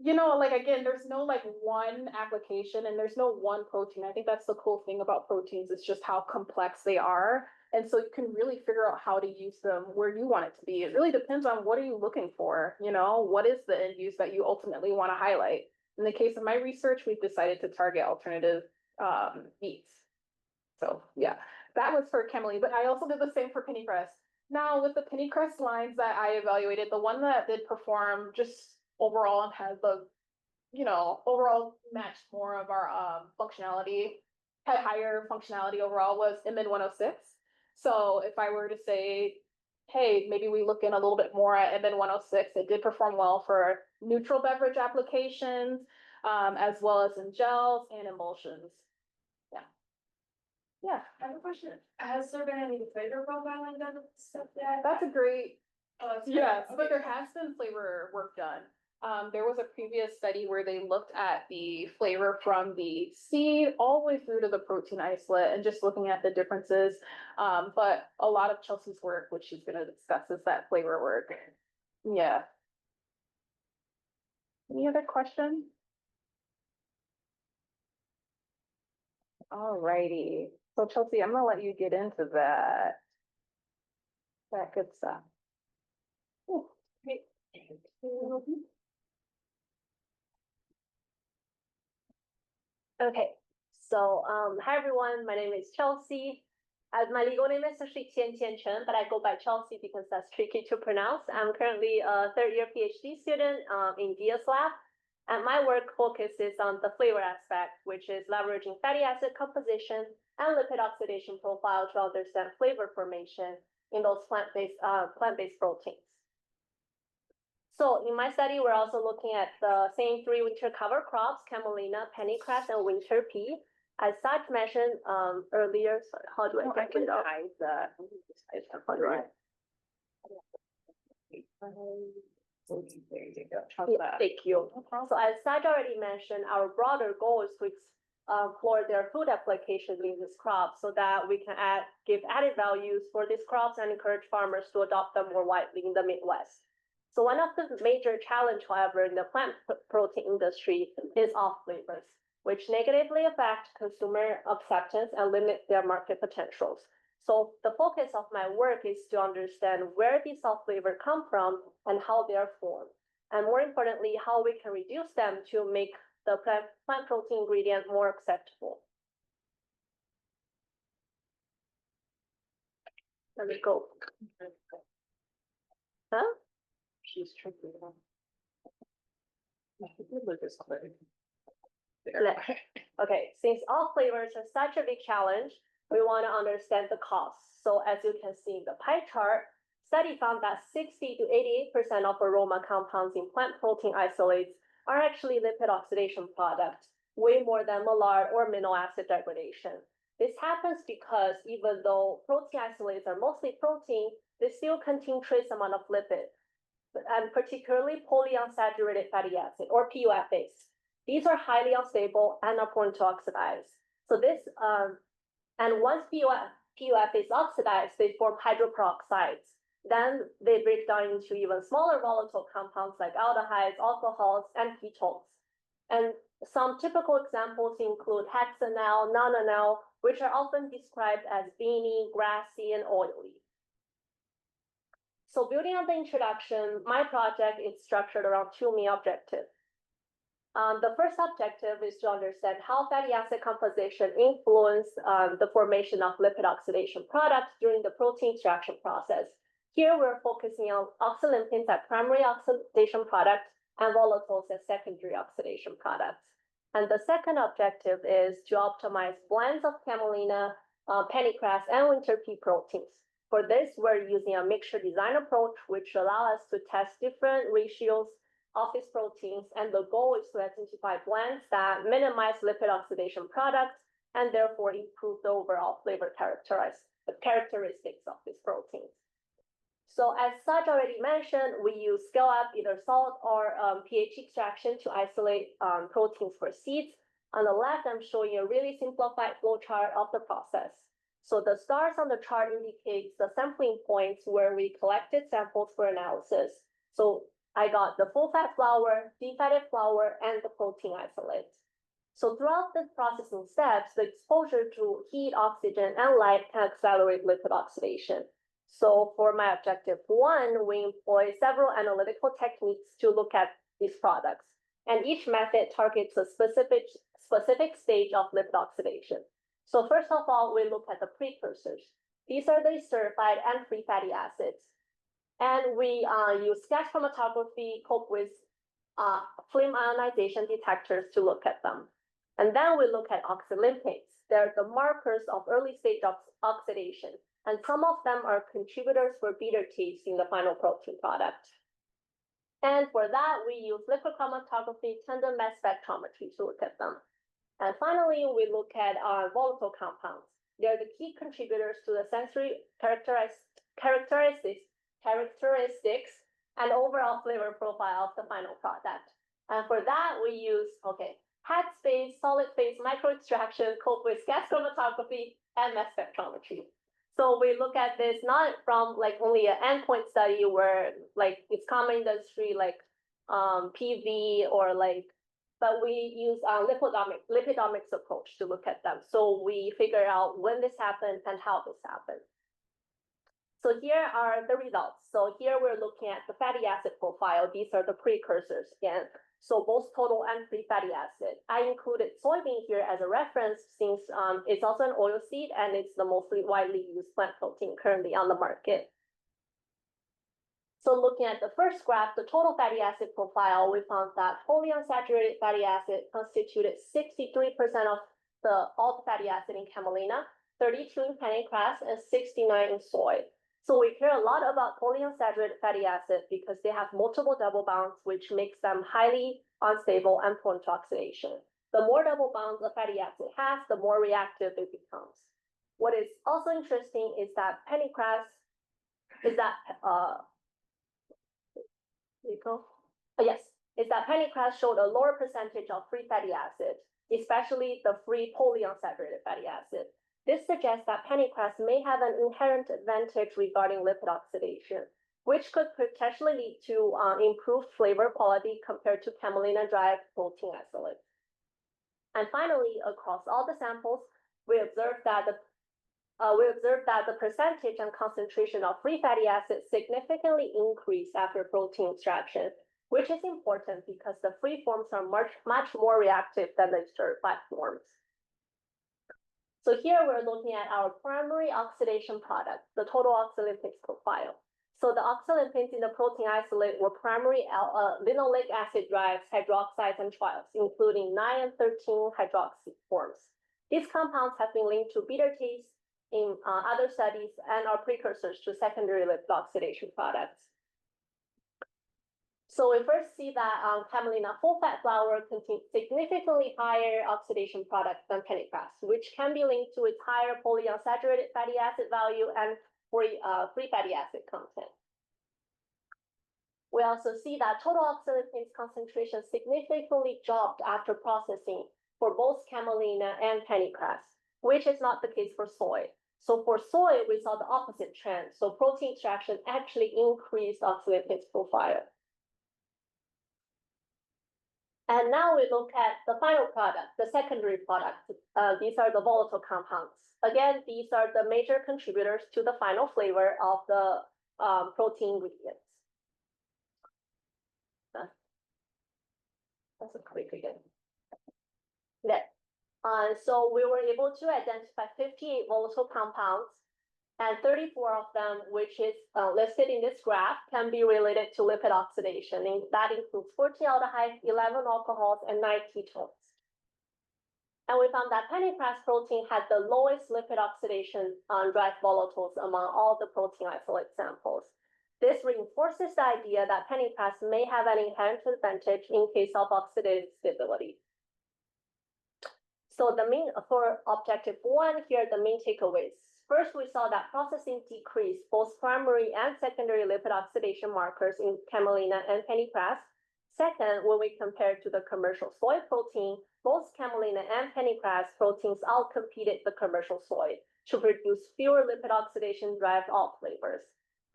you know, like, again, there's no like one application and there's no one protein. I think that's the cool thing about proteins. It's just how complex they are. And so you can really figure out how to use them where you want it to be. It really depends on what are you looking for, you know, what is the end use that you ultimately want to highlight. In the case of my research, we've decided to target alternative meats. So yeah, that was for Camelina, but I also did the same for Pennycress. Now with the Pennycress lines that I evaluated, the one that did perform just overall and has the, you know, overall matched more of our functionality, had higher functionality overall was MN 106. So if I were to say, hey, maybe we look in a little bit more at MN 106, it did perform well for neutral beverage applications, as well as in gels and emulsions. Yeah. Yeah, I have a question. Has there been any flavor profiling done with stuff yet? That's a great, yes, but there has been flavor work done. There was a previous study where they looked at the flavor from the seed all the way through to the protein isolate and just looking at the differences. But a lot of Chelsea's work, which she's going to discuss, is that flavor work. Yeah. Any other questions? All righty. So Chelsea, I'm gonna let you get into that. That good stuff. Ooh, great. Okay, so hi everyone, my name is Chelsea. My legal name is actually Qianqian Chen, but I go by Chelsea because that's tricky to pronounce. I'm currently a third-year PhD student in Dia's lab, and my work focuses on the flavor aspect, which is leveraging fatty acid composition and lipid oxidation profile to understand flavor formation in those plant-based proteins. So in my study, we're also looking at the same three winter cover crops, Camelina, Pennycress, and winter pea. As Saj mentioned earlier, sorry, how do I get it up? How do I? Yeah, thank you. So as Saj already mentioned, our broader goal is to explore their food applications in this crop so that we can give added values for these crops and encourage farmers to adopt them more widely in the Midwest. So one of the major challenge, however, in the plant protein industry is off flavors, which negatively affect consumer acceptance and limit their market potentials. So the focus of my work is to understand where these soft flavors come from and how they are formed. And more importantly, how we can reduce them to make the plant protein ingredient more acceptable. Let me go. Huh? She's tricky. Okay, since all flavors are such a big challenge, we want to understand the costs. So as you can see in the pie chart, study found that 60 to 88% of aroma compounds in plant protein isolates are actually lipid oxidation products, way more than maillard or amino acid degradation. This happens because even though protein isolates are mostly protein, they still contain trace amount of lipid, and particularly polyunsaturated fatty acid or PUFAs. These are highly unstable and are prone to oxidize. So and once PUF is oxidized, they form hydroperoxides. Then they break down into even smaller volatile compounds like aldehydes, alcohols, and ketones. And some typical examples include hexanal, nonanal, which are often described as veiny, grassy, and oily. So building on the introduction, my project is structured around two main objectives. The first objective is to understand how fatty acid composition influence the formation of lipid oxidation products during the protein extraction process. Here, we're focusing on oxylimpins as primary oxidation products and volatiles as secondary oxidation products. And the second objective is to optimize blends of Camelina, Pennycress, and winter pea proteins. For this, we're using a mixture design approach, which allows us to test different ratios of these proteins, and the goal is to identify blends that minimize lipid oxidation products and therefore improve the overall flavor characteristics of these proteins. So as Saj already mentioned, we use scale-up, either salt or pH extraction to isolate proteins for seeds. On the left, I'm showing a really simplified flowchart of the process. So the stars on the chart indicates the sampling points where we collected samples for analysis. So I got the full fat flour, defatted flour, and the protein isolate. So throughout the processing steps, the exposure to heat, oxygen, and light can accelerate lipid oxidation. So for my objective one, we employ several analytical techniques to look at these products. And each method targets a specific stage of lipid oxidation. So first of all, we look at the precursors. These are the esterified and free fatty acids. And we use gas chromatography coupled with flame ionization detectors to look at them. And then we look at oxylimpins. They're the markers of early stage of oxidation. And some of them are contributors for bitter taste in the final protein product. And for that, we use liquid chromatography, tandem mass spectrometry to look at them. And finally, we look at volatile compounds. They're the key contributors to the sensory characteristics and overall flavor profile of the final product. And for that, we use, headspace, solid phase microextraction coupled with gas chromatography and mass spectrometry. So we look at this not from like only an endpoint study where like it's common industry like PV or like, but we use lipidomics approach to look at them. So we figure out when this happened and how this happened. So here are the results. So here we're looking at the fatty acid profile. These are the precursors again. So both total and free fatty acid. I included soybean here as a reference since it's also an oil seed and it's the most widely used plant protein currently on the market. So looking at the first graph, the total fatty acid profile, we found that polyunsaturated fatty acid constituted 63% of all the fatty acid in Camelina, 32 in Pennycress, and 69 in soy. So we care a lot about polyunsaturated fatty acid because they have multiple double bonds, which makes them highly unstable and prone to oxidation. The more double bonds a fatty acid has, the more reactive it becomes. What is also interesting is that Pennycress Pennycress showed a lower percentage of free fatty acid, especially the free polyunsaturated fatty acid. This suggests that Pennycress may have an inherent advantage regarding lipid oxidation, which could potentially lead to improved flavor quality compared to Camelina-derived protein isolates. And finally, across all the samples, we observed that the we observed that the percentage and concentration of free fatty acids significantly increased after protein extraction, which is important because the free forms are much more reactive than the esterified forms. So here we're looking at our primary oxidation product, the total oxylipids profile. So the oxylipids in the protein isolate were primary linoleic acid-derived hydroxides and trials, including 9 and 13 hydroxy forms. These compounds have been linked to bitter taste in other studies and are precursors to secondary lipid oxidation products. So we first see that Camelina full-fat flour contains significantly higher oxidation products than Pennycress, which can be linked to its higher polyunsaturated fatty acid value and free fatty acid content. We also see that total oxylipids concentration significantly dropped after processing for both Camelina and Pennycress, which is not the case for soy. So for soy, we saw the opposite trend. So protein extraction actually increased oxylipids profile. And now we look at the final product, the secondary product. These are the volatile compounds. Again, these are the major contributors to the final flavor of the protein ingredients. That's a quick again. There. So we were able to identify 58 volatile compounds, and 34 of them, which is listed in this graph, can be related to lipid oxidation. And that includes 14 aldehydes, 11 alcohols, and 9 ketones. And we found that Pennycress protein had the lowest lipid oxidation on dried volatiles among all the protein isolate samples. This reinforces the idea that Pennycress may have an inherent advantage in case of oxidative stability. So for objective 1, here are the main takeaways. First, we saw that processing decreased both primary and secondary lipid oxidation markers in Camelina and Pennycress. Second, when we compare to the commercial soy protein, both Camelina and Pennycress proteins outcompeted the commercial soy to produce fewer lipid oxidation-derived alt flavors.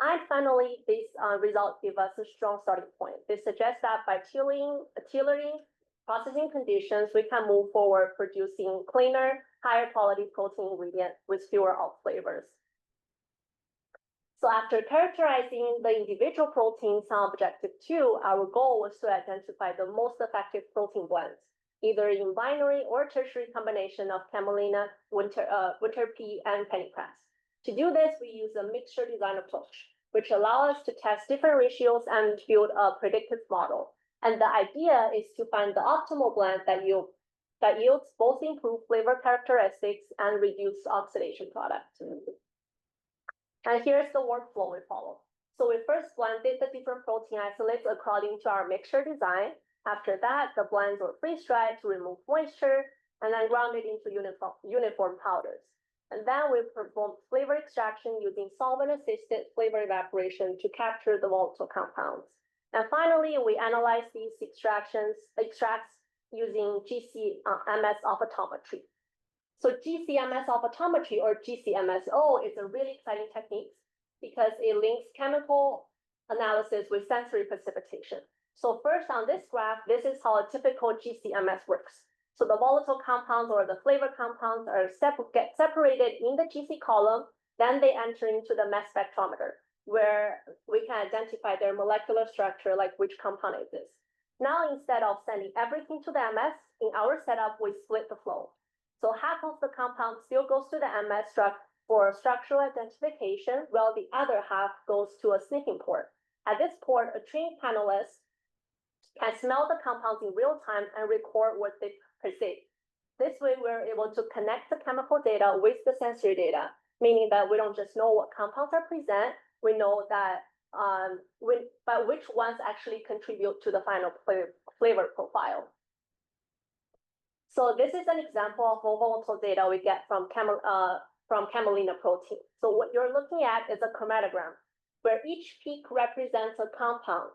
And finally, these results give us a strong starting point. This suggests that by tailoring processing conditions, we can move forward producing cleaner, higher quality protein ingredients with fewer alt flavors. So after characterizing the individual proteins on objective 2, our goal was to identify the most effective protein blends, either in binary or tertiary combination of Camelina, winter pea, and Pennycress. To do this, we use a mixture design approach, which allows us to test different ratios and build a predictive model. And the idea is to find the optimal blend that yields both improved flavor characteristics and reduced oxidation products. And here's the workflow we follow. So we first blended the different protein isolates according to our mixture design. After that, the blends were freeze-dried to remove moisture and then grounded into uniform powders. And then we performed flavor extraction using solvent-assisted flavor evaporation to capture the volatile compounds. And finally, we analyzed these extracts using GC-MS optometry. So GC-MS optometry, or GC-MSO, is a really exciting technique because it links chemical analysis with sensory precipitation. So first on this graph, this is how a typical GC-MS works. So the volatile compounds or the flavor compounds get separated in the GC column, then they enter into the mass spectrometer, where we can identify their molecular structure, like which compound is this. Now, instead of sending everything to the MS, in our setup, we split the flow. So half of the compound still goes to the MS for structural identification, while the other half goes to a sniffing port. At this port, a trained panelist can smell the compounds in real time and record what they perceive. This way, we're able to connect the chemical data with the sensory data, meaning that we don't just know what compounds are present, we know that but which ones actually contribute to the final flavor profile. So this is an example of volatile data we get from Camelina protein. So what you're looking at is a chromatogram, where each peak represents a compound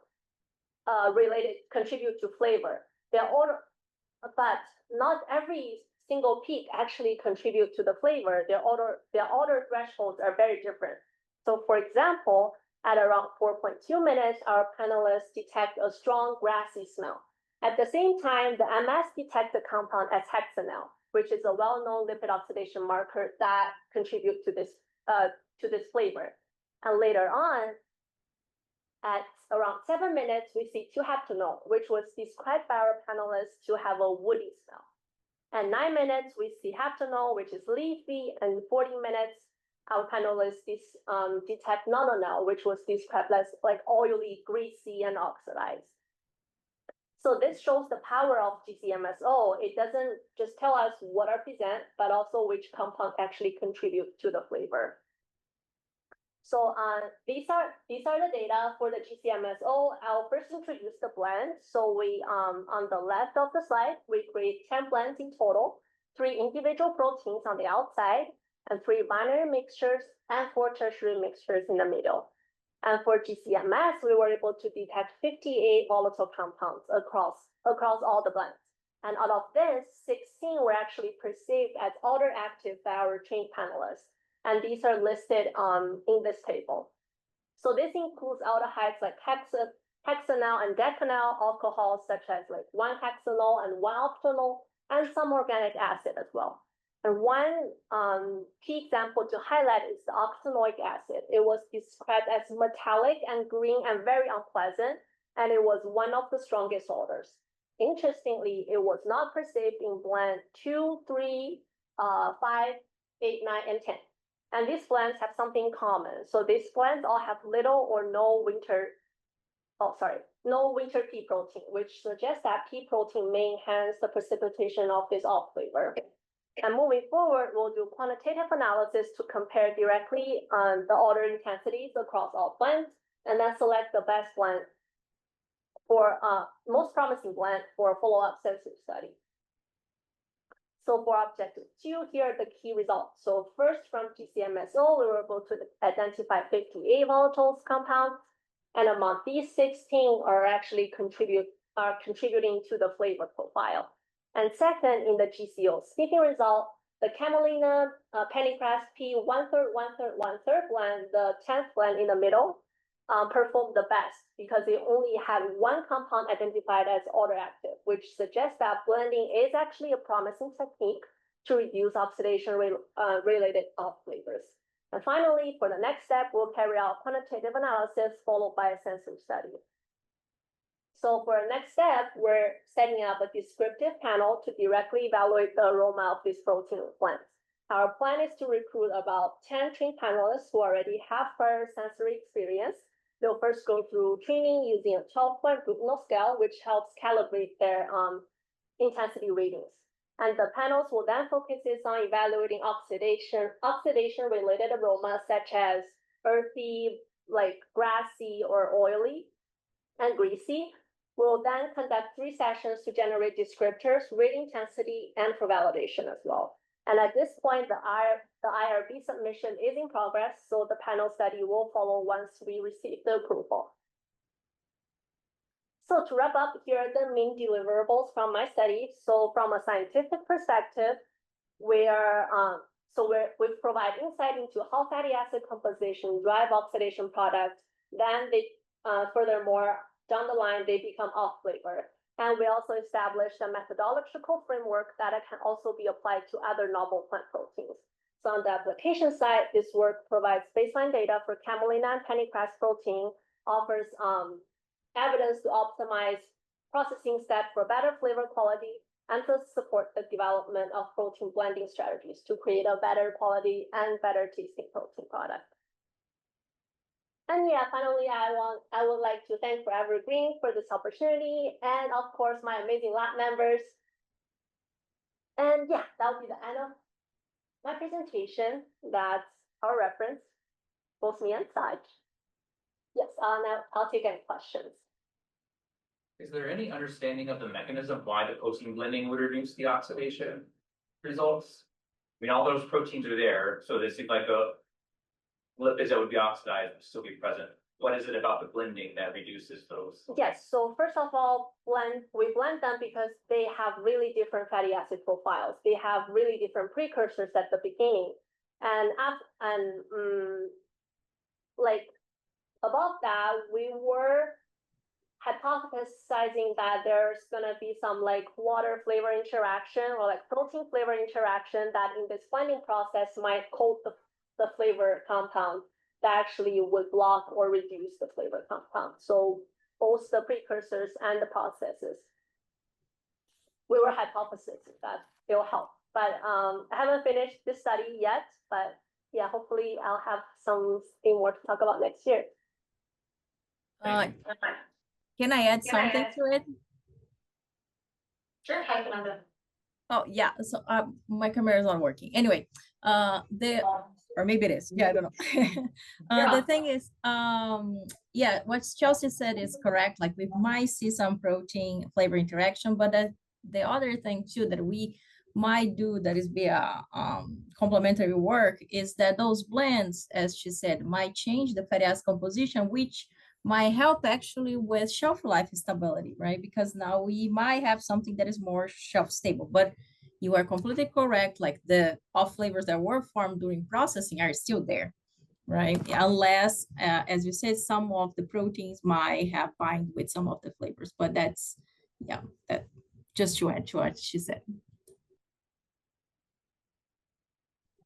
contribute to flavor. But not every single peak actually contribute to the flavor. Their order thresholds are very different. So for example, at around 4.2 minutes, our panelists detect a strong grassy smell. At the same time, the MS detects the compound as hexanel, which is a well-known lipid oxidation marker that contribute to this flavor. And later on, at around 7 minutes, we see 2-heptanol, which was described by our panelists to have a woody smell. At 9 minutes, we see heptanol, which is leafy, and 40 minutes, our panelists detect nonanol, which was described as like oily, greasy, and oxidized. So this shows the power of GCMSO. It doesn't just tell us what are present, but also which compound actually contribute to the flavor. So these are the data for the GCMSO. I'll first introduce the blend. So we on the left of the slide, we create 10 blends in total, 3 individual proteins on the outside, and 3 binary mixtures and 4 tertiary mixtures in the middle. And for GCMS, we were able to detect 58 volatile compounds across all the blends. And out of this, 16 were actually perceived as odor active by our trained panelists. And these are listed in this table. So this includes aldehydes like hexanol and decanol, alcohols such as like 1-hexanol and 1-octanol, and some organic acid as well. And one key example to highlight is the oxanoic acid. It was described as metallic and green and very unpleasant, and it was one of the strongest odors. Interestingly, it was not perceived in blend 2, 3, 5, 8, 9, and 10. And these blends have something common. So these blends all have little or no winter pea protein, which suggests that pea protein may enhance the precipitation of this off flavor. And moving forward, we'll do quantitative analysis to compare directly on the odor intensities across all blends, and then select the best blend for most promising blend for a follow-up sensitive study. So for objective 2, here are the key results. So first, from GCMSO, we were able to identify 58 volatiles compounds, and among these, 16 are actually contributing to the flavor profile. And second, in the GCO sniffing result, the Camelina, Pennycress P 1/3, 1/3, 1/3 blend, the 10th blend in the middle, performed the best because they only had one compound identified as odor active, which suggests that blending is actually a promising technique to reduce oxidation related off flavors. And finally, for the next step, we'll carry out quantitative analysis followed by a sensory study. So for our next step, we're setting up a descriptive panel to directly evaluate the aroma of these protein blends. Our plan is to recruit about 10 trained panelists who already have prior sensory experience. They'll first go through training using a 12-point glutenol scale, which helps calibrate their intensity ratings. And the panels will then focus on evaluating oxidation-related aromas such as earthy, like grassy or oily, and greasy. We'll then conduct 3 sessions to generate descriptors, rate intensity, and for validation as well. And at this point, the IRB submission is in progress, so the panel study will follow once we receive the approval. So to wrap up, here are the main deliverables from my study. So from a scientific perspective, we provide insight into how fatty acid composition drive oxidation products. Then they, furthermore, down the line, they become off flavor. And we also established a methodological framework that can also be applied to other novel plant proteins. So on the application side, this work provides baseline data for Camelina and Pennycress protein, offers evidence to optimize processing steps for better flavor quality, and to support the development of protein blending strategies to create a better quality and better tasting protein product. And yeah, finally, I would like to thank Forever Green for this opportunity, and of course, my amazing lab members. And yeah, that'll be the end of my presentation. That's our reference, both me and Saj. Yes, I'll take any questions. Is there any understanding of the mechanism why the protein blending would reduce the oxidation results? I mean, all those proteins are there, so they seem like a lipids that would be oxidized would still be present. What is it about the blending that reduces those? Yes, so first of all, we blend them because they have really different fatty acid profiles. They have really different precursors at the beginning. And like above that, we were hypothesizing that there's gonna be some like water flavor interaction or like protein flavor interaction that in this blending process might coat the flavor compound that actually would block or reduce the flavor compound. So both the precursors and the processes. We were hypothesizing that it will help, but I haven't finished this study yet, but yeah, hopefully I'll have something more to talk about next year. Can I add something to it? Sure, hi, Fernanda. Oh, yeah, so my camera is not working. Anyway, or maybe it is. Yeah, I don't know. The thing is, yeah, what Chelsea said is correct. Like we might see some protein flavor interaction, but the other thing too that we might do that is via complementary work is that those blends, as she said, might change the fatty acid composition, which might help actually with shelf life stability, right? Because now we might have something that is more shelf stable, but you are completely correct. Like the off flavors that were formed during processing are still there, right? Unless, as you said, some of the proteins might have bind with some of the flavors, but that's, yeah, that just to add to what she said.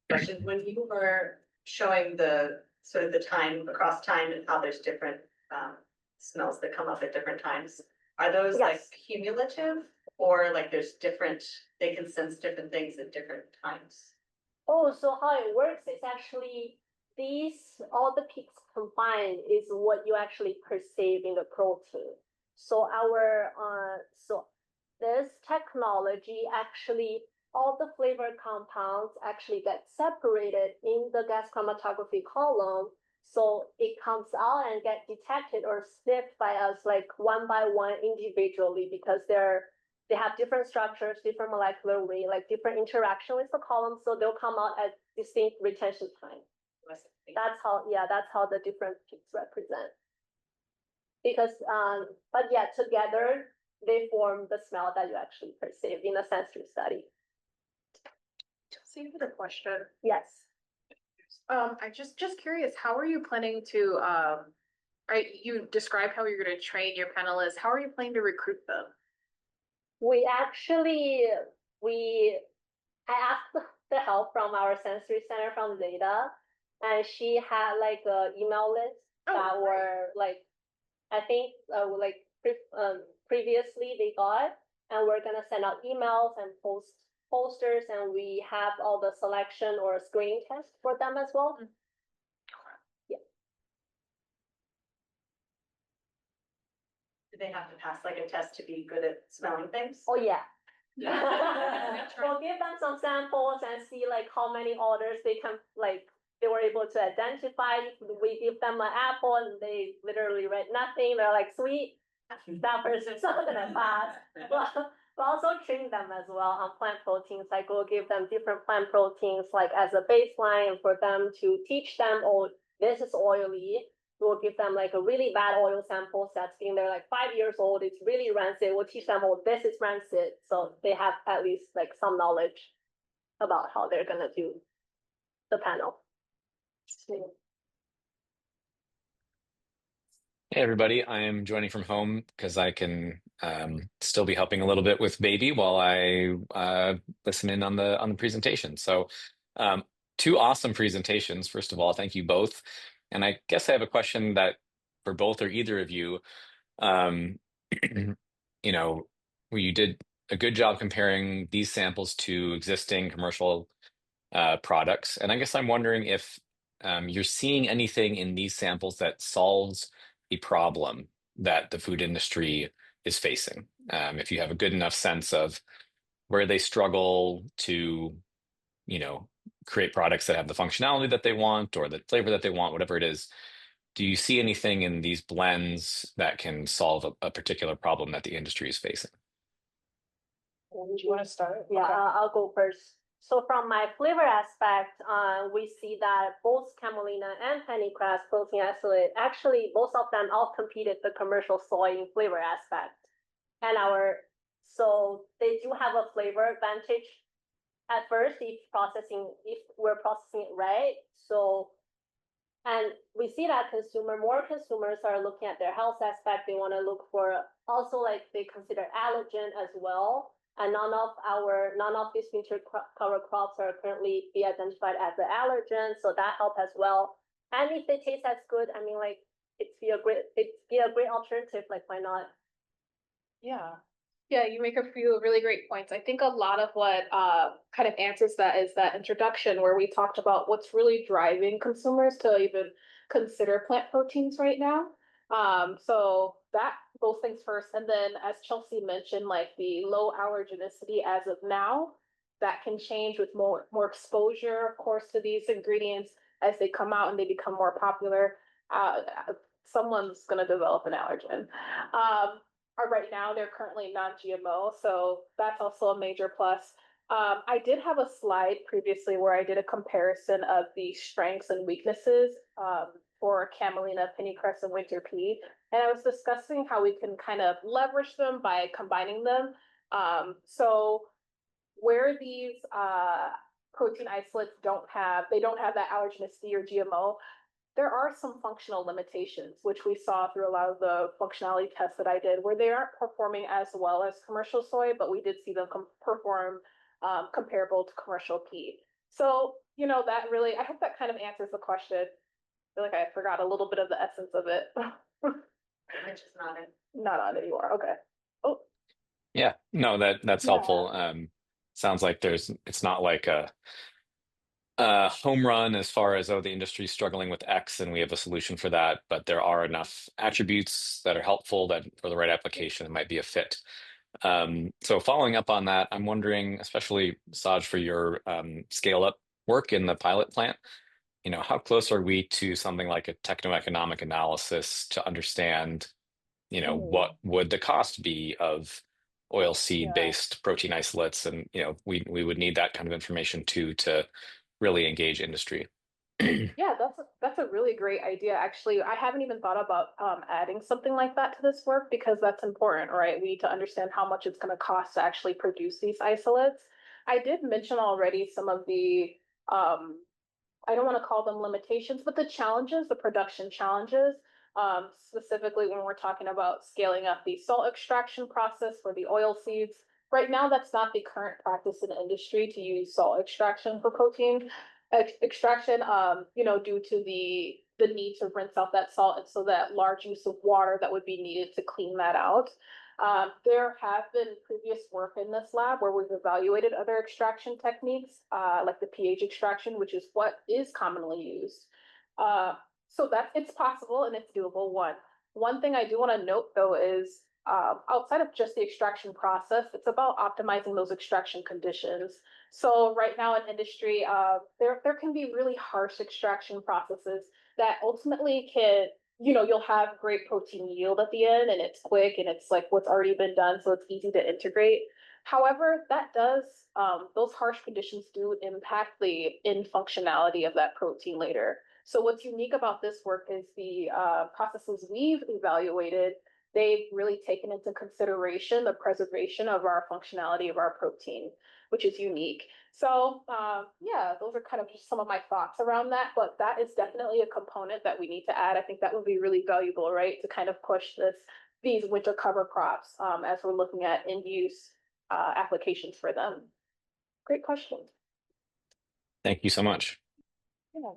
Question, when you were showing the sort of the time across time and how there's different smells that come up at different times, are those like cumulative or like there's different, they can sense different things at different times? Oh, so how it works is actually all the peaks combined is what you actually perceive in the protein. So this technology actually, all the flavor compounds actually get separated in the gas chromatography column. So it comes out and get detected or sniffed by us like one by one individually because they have different structures, different molecular weight, like different interaction with the column. So they'll come out at distinct retention time. That's how the different peaks represent. Because, but yeah, together they form the smell that you actually perceive in a sensory study. See the question. Yes. I'm just curious, how are you planning to, you described how you're gonna train your panelists. How are you planning to recruit them? I asked the help from our sensory center from Zeta, and she had like a email list that were like, I think previously they got, and we're gonna send out emails and posters, and we have all the selection or screening tests for them as well. Yeah. Do they have to pass like a test to be good at smelling things? Oh, yeah. We'll give them some samples and see like how many orders they were able to identify. We give them an apple and they literally read nothing. They're like, sweet, that person's not gonna pass. We'll also train them as well on plant proteins. Like we'll give them different plant proteins like as a baseline for them to teach them, oh, this is oily. We'll give them like a really bad oil sample that's been there like 5 years old. It's really rancid. We'll teach them, oh, this is rancid. So they have at least like some knowledge about how they're gonna do the panel. Hey everybody, I am joining from home because I can still be helping a little bit with baby while I listen in on the presentation. So two awesome presentations. First of all, thank you both. And I guess I have a question that for both or either of you, you know, where you did a good job comparing these samples to existing commercial products. And I guess I'm wondering if you're seeing anything in these samples that solves a problem that the food industry is facing. If you have a good enough sense of where they struggle to, create products that have the functionality that they want or the flavor that they want, whatever it is, do you see anything in these blends that can solve a particular problem that the industry is facing? Do you want to start? Yeah, I'll go first. So from my flavor aspect, we see that both Camelina and Pennycress protein isolate, actually both of them outcompeted the commercial soy in flavor aspect. And so they do have a flavor advantage at first if we're processing it right. So And we see that more consumers are looking at their health aspect. They want to look for also like they consider allergen as well. And none of these winter cover crops are currently be identified as an allergen, so that help as well. And if they taste as good, I mean, like it'd be a great alternative. Like why not? Yeah. Yeah, you make a few really great points. I think a lot of what kind of answers that is that introduction where we talked about what's really driving consumers to even consider plant proteins right now. So that those things first, and then as Chelsea mentioned, like the low allergenicity as of now, that can change with more exposure, of course, to these ingredients as they come out and they become more popular. Someone's going to develop an allergen. Right now, they're currently non-GMO, so that's also a major plus. I did have a slide previously where I did a comparison of the strengths and weaknesses for Camelina, Pennycress, and winter pea, and I was discussing how we can kind of leverage them by combining them. So where these protein isolates don't have that allergenicity or GMO, there are some functional limitations, which we saw through a lot of the functionality tests that I did, where they aren't performing as well as commercial soy, but we did see them perform comparable to commercial pea. So, that really, I hope that kind of answers the question. I feel like I forgot a little bit of the essence of it. Which is not it. Not on anymore. Okay. Oh, Yeah, no, that's Yeah. helpful. Sounds like it's not like a home run as far as, oh, the industry's struggling with X and we have a solution for that, but there are enough attributes that are helpful that for the right application, it might be a fit. So following up on that, I'm wondering, especially Saj, for your scale up work in the pilot plant, how close are we to something like a techno-economic analysis to understand, what would the cost be of oilseed based protein isolates? And, we would need that kind of information too to really engage industry. Yeah, that's a really great idea. Actually, I haven't even thought about adding something like that to this work because that's important, right? We need to understand how much it's going to cost to actually produce these isolates. I did mention already some of the I don't want to call them limitations, but the challenges, the production challenges, specifically when we're talking about scaling up the salt extraction process for the oil seeds. Right now, that's not the current practice in the industry to use salt extraction for protein extraction, due to the need to rinse out that salt and so that large use of water that would be needed to clean that out. There have been previous work in this lab where we've evaluated other extraction techniques, like the pH extraction, which is what is commonly used. So that it's possible and it's doable. One thing I do want to note though is outside of just the extraction process, it's about optimizing those extraction conditions. So right now in industry, there can be really harsh extraction processes that ultimately can, you'll have great protein yield at the end and it's quick and it's like what's already been done, so it's easy to integrate. However, those harsh conditions do impact the end functionality of that protein later. So what's unique about this work is the processes we've evaluated, they've really taken into consideration the preservation of our functionality of our protein, which is unique. So yeah, those are kind of just some of my thoughts around that, but that is definitely a component that we need to add. I think that would be really valuable, right, to kind of push these winter cover crops as we're looking at in-use applications for them. Great question. Thank you so much. Yeah.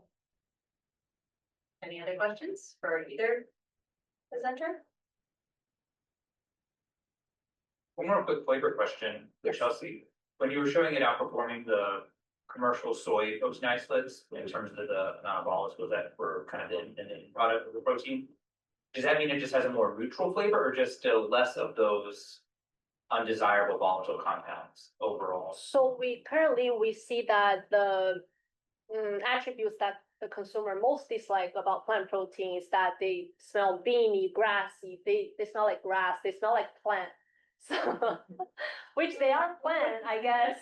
Any other questions for either presenter? One more quick flavor question, Yes. Chelsea. When you were showing it outperforming the commercial soy protein isolates in terms of the amount of molecules that were kind of in the end product of the protein, does that mean it just has a more neutral flavor or just still less of those undesirable volatile compounds overall? So we see that the attributes that the consumer most dislike about plant protein is that they smell beany, grassy. They smell like grass. They smell like plant. So, which they are plant, I guess.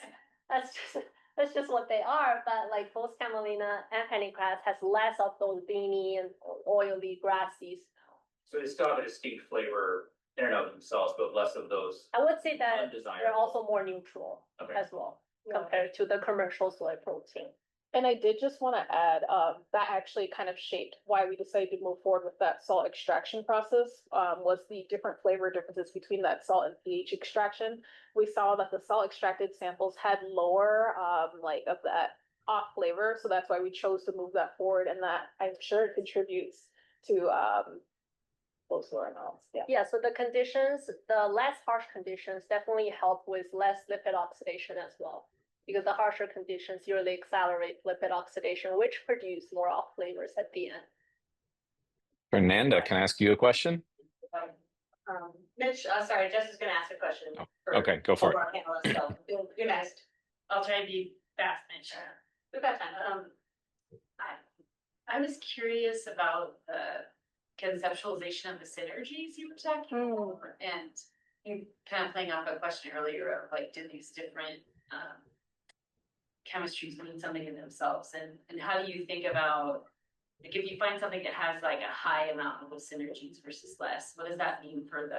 That's just what they are. But like both Camelina and Pennycress has less of those beany and oily grassies. So they still have a distinct flavor in and of themselves, but less of those. I would say that undesirable. they're also more neutral Okay. as well compared to the commercial soy protein. And I did just want to add, that actually kind of shaped why we decided to move forward with that salt extraction process, was the different flavor differences between that salt and pH extraction. We saw that the salt extracted samples had lower, like of that off flavor, so that's why we chose to move that forward, and that I'm sure it contributes to, close to our mouths, yeah. Yeah, so the conditions, the less harsh conditions definitely help with less lipid oxidation as well. Because the harsher conditions usually accelerate lipid oxidation, which produce more off flavors at the end. Fernanda, can I ask you a question? Mitch, sorry, Jess is gonna ask a question. Okay, go for it. Our panelists, so you're next. I'll try and be fast, Mitch. We've got time. I was curious about the conceptualization of the synergies you were talking about, and you kind of playing off a question earlier of like, did these different chemistries mean something in themselves, and how do you think about, like, if you find something that has like a high amount of those synergies versus less, what does that mean for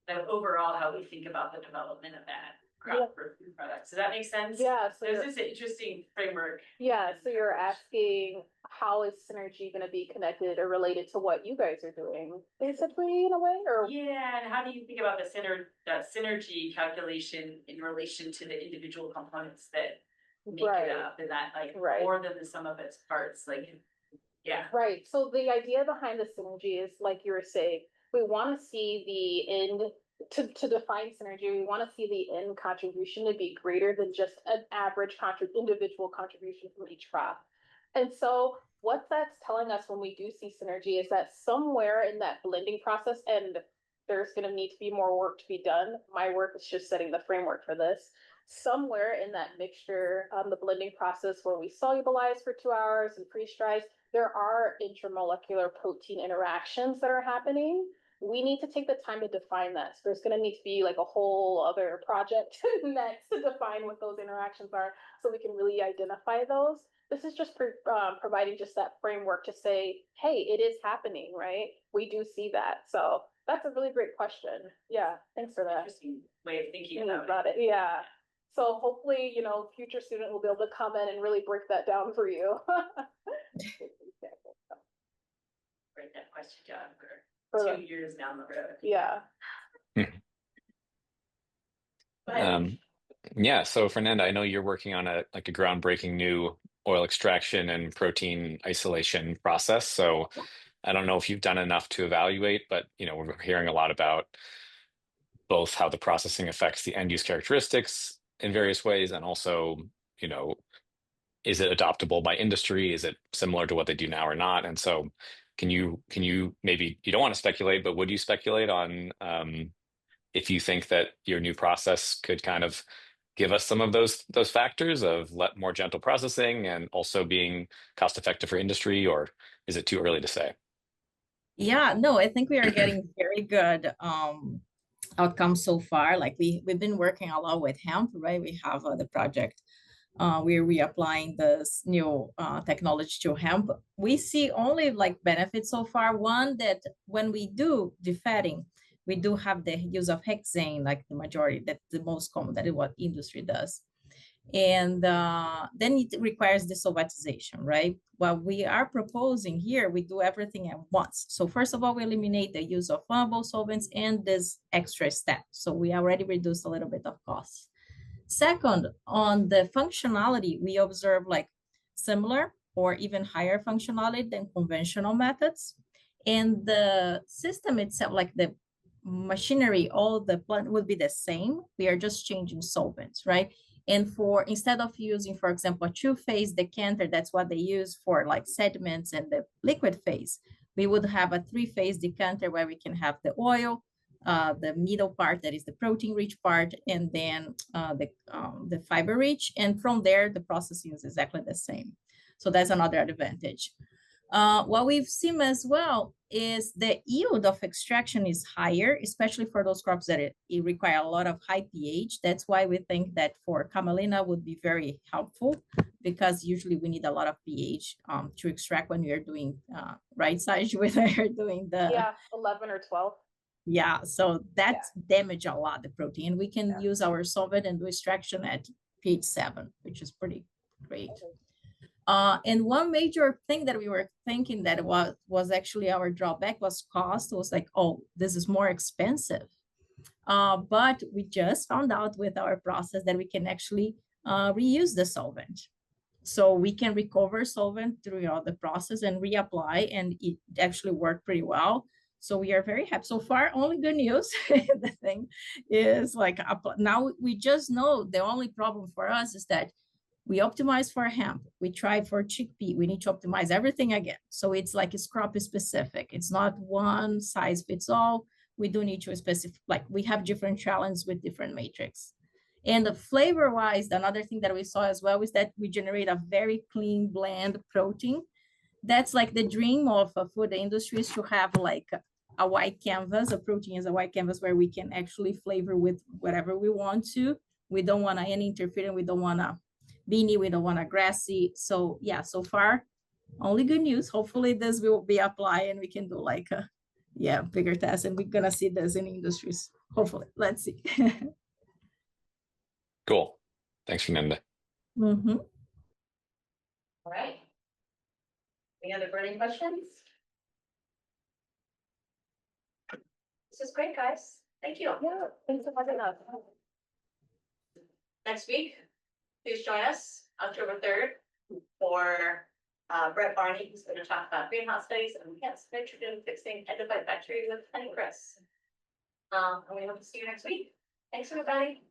the overall how we think about the development of that crop for food products? Does that make sense? Yeah, so This is an interesting framework. yeah, so you're asking how is synergy going to be connected or related to what you guys are doing, basically, in a way, or Yeah, and how do you think about the synergy calculation in relation to the individual components that make Right. it up? Is that like Right. more than the sum of its parts? Like, yeah. Right. So the idea behind the synergy is, like you were saying, we want to see the end to define synergy. We want to see the end contribution to be greater than just an average individual contribution from each crop. And so what that's telling us when we do see synergy is that somewhere in that blending process, and there's going to need to be more work to be done. My work is just setting the framework for this. Somewhere in that mixture, the blending process where we solubilize for 2 hours and freeze dries, there are intramolecular protein interactions that are happening. We need to take the time to define that. So there's going to need to be like a whole other project next to define what those interactions are so we can really identify those. This is just providing just that framework to say, hey, it is happening, right? We do see that. So that's a really great question. Yeah, thanks for that. Interesting way of thinking about it. Yeah. So hopefully, future student will be able to come in and really break that down for you. Write that question down For for the- 2 years down the road. Yeah. Yeah, so Fernanda, I know you're working on a groundbreaking new oil extraction and protein isolation process. So I don't know if you've done enough to evaluate, but we're hearing a lot about both how the processing affects the end use characteristics in various ways, and also, is it adoptable by industry? Is it similar to what they do now or not? And so can you maybe, you don't want to speculate, but would you speculate on if you think that your new process could kind of give us some of those factors of more gentle processing and also being cost effective for industry, or is it too early to say? Yeah, no, I think we are getting very good outcomes so far. Like we've been working a lot with hemp, right? We have the project where we applying this new technology to hemp. We see only like benefits so far. One, that when we do defatting, we do have the use of hexane, like the majority, that's the most common, that is what industry does. And then it requires desolvatization, right? What we are proposing here, we do everything at once. So first of all, we eliminate the use of flammable solvents and this extra step. So we already reduced a little bit of costs. Second, on the functionality, we observe like similar or even higher functionality than conventional methods. And the system itself, like the machinery, all the plant would be the same. We are just changing solvents, right? And instead of using, for example, a 2-phase decanter, that's what they use for like sediments and the liquid phase, we would have a 3-phase decanter where we can have the oil, the middle part, that is the protein rich part, and then the fiber rich. And from there, the processing is exactly the same. So that's another advantage. What we've seen as well is the yield of extraction is higher, especially for those crops that it require a lot of high pH. That's why we think that for Camelina would be very helpful, because usually we need a lot of pH to extract when we are doing right size, when we're doing the 11 or 12. Yeah, so that's damage a lot the protein. We can use our solvent and do extraction at pH 7, which is pretty great. And one major thing that we were thinking that was actually our drawback was cost. It was like, oh, this is more expensive. But we just found out with our process that we can actually reuse the solvent. So we can recover solvent throughout the process and reapply, and it actually worked pretty well. So we are very happy. So far, only good news. The thing is like now we just know the only problem for us is that we optimize for hemp, we try for chickpea, we need to optimize everything again. So it's like it's crop specific. It's not one size fits all. We do need to specify, like we have different challenges with different matrix. And the flavor wise, another thing that we saw as well is that we generate a very clean blend protein. That's like the dream of a food industry, is to have like a white canvas. A protein is a white canvas where we can actually flavor with whatever we want to. We don't want any interference. We don't want to beanie, we don't want a grassy. So yeah, so far, only good news. Hopefully this will be applied and we can do like a bigger test, and we're gonna see this in industries. Hopefully, let's see. Cool. Thanks, Fernanda. Mm-hmm. All right. Any other burning questions? This is great, guys. Thank you. Yeah, thanks for having us. Next week, please join us October 3rd for Brett Barney, who's going to talk about greenhouse studies and enhanced nitrogen fixing endophyte bacteria with Pennycress. And we hope to see you next week. Thanks, everybody.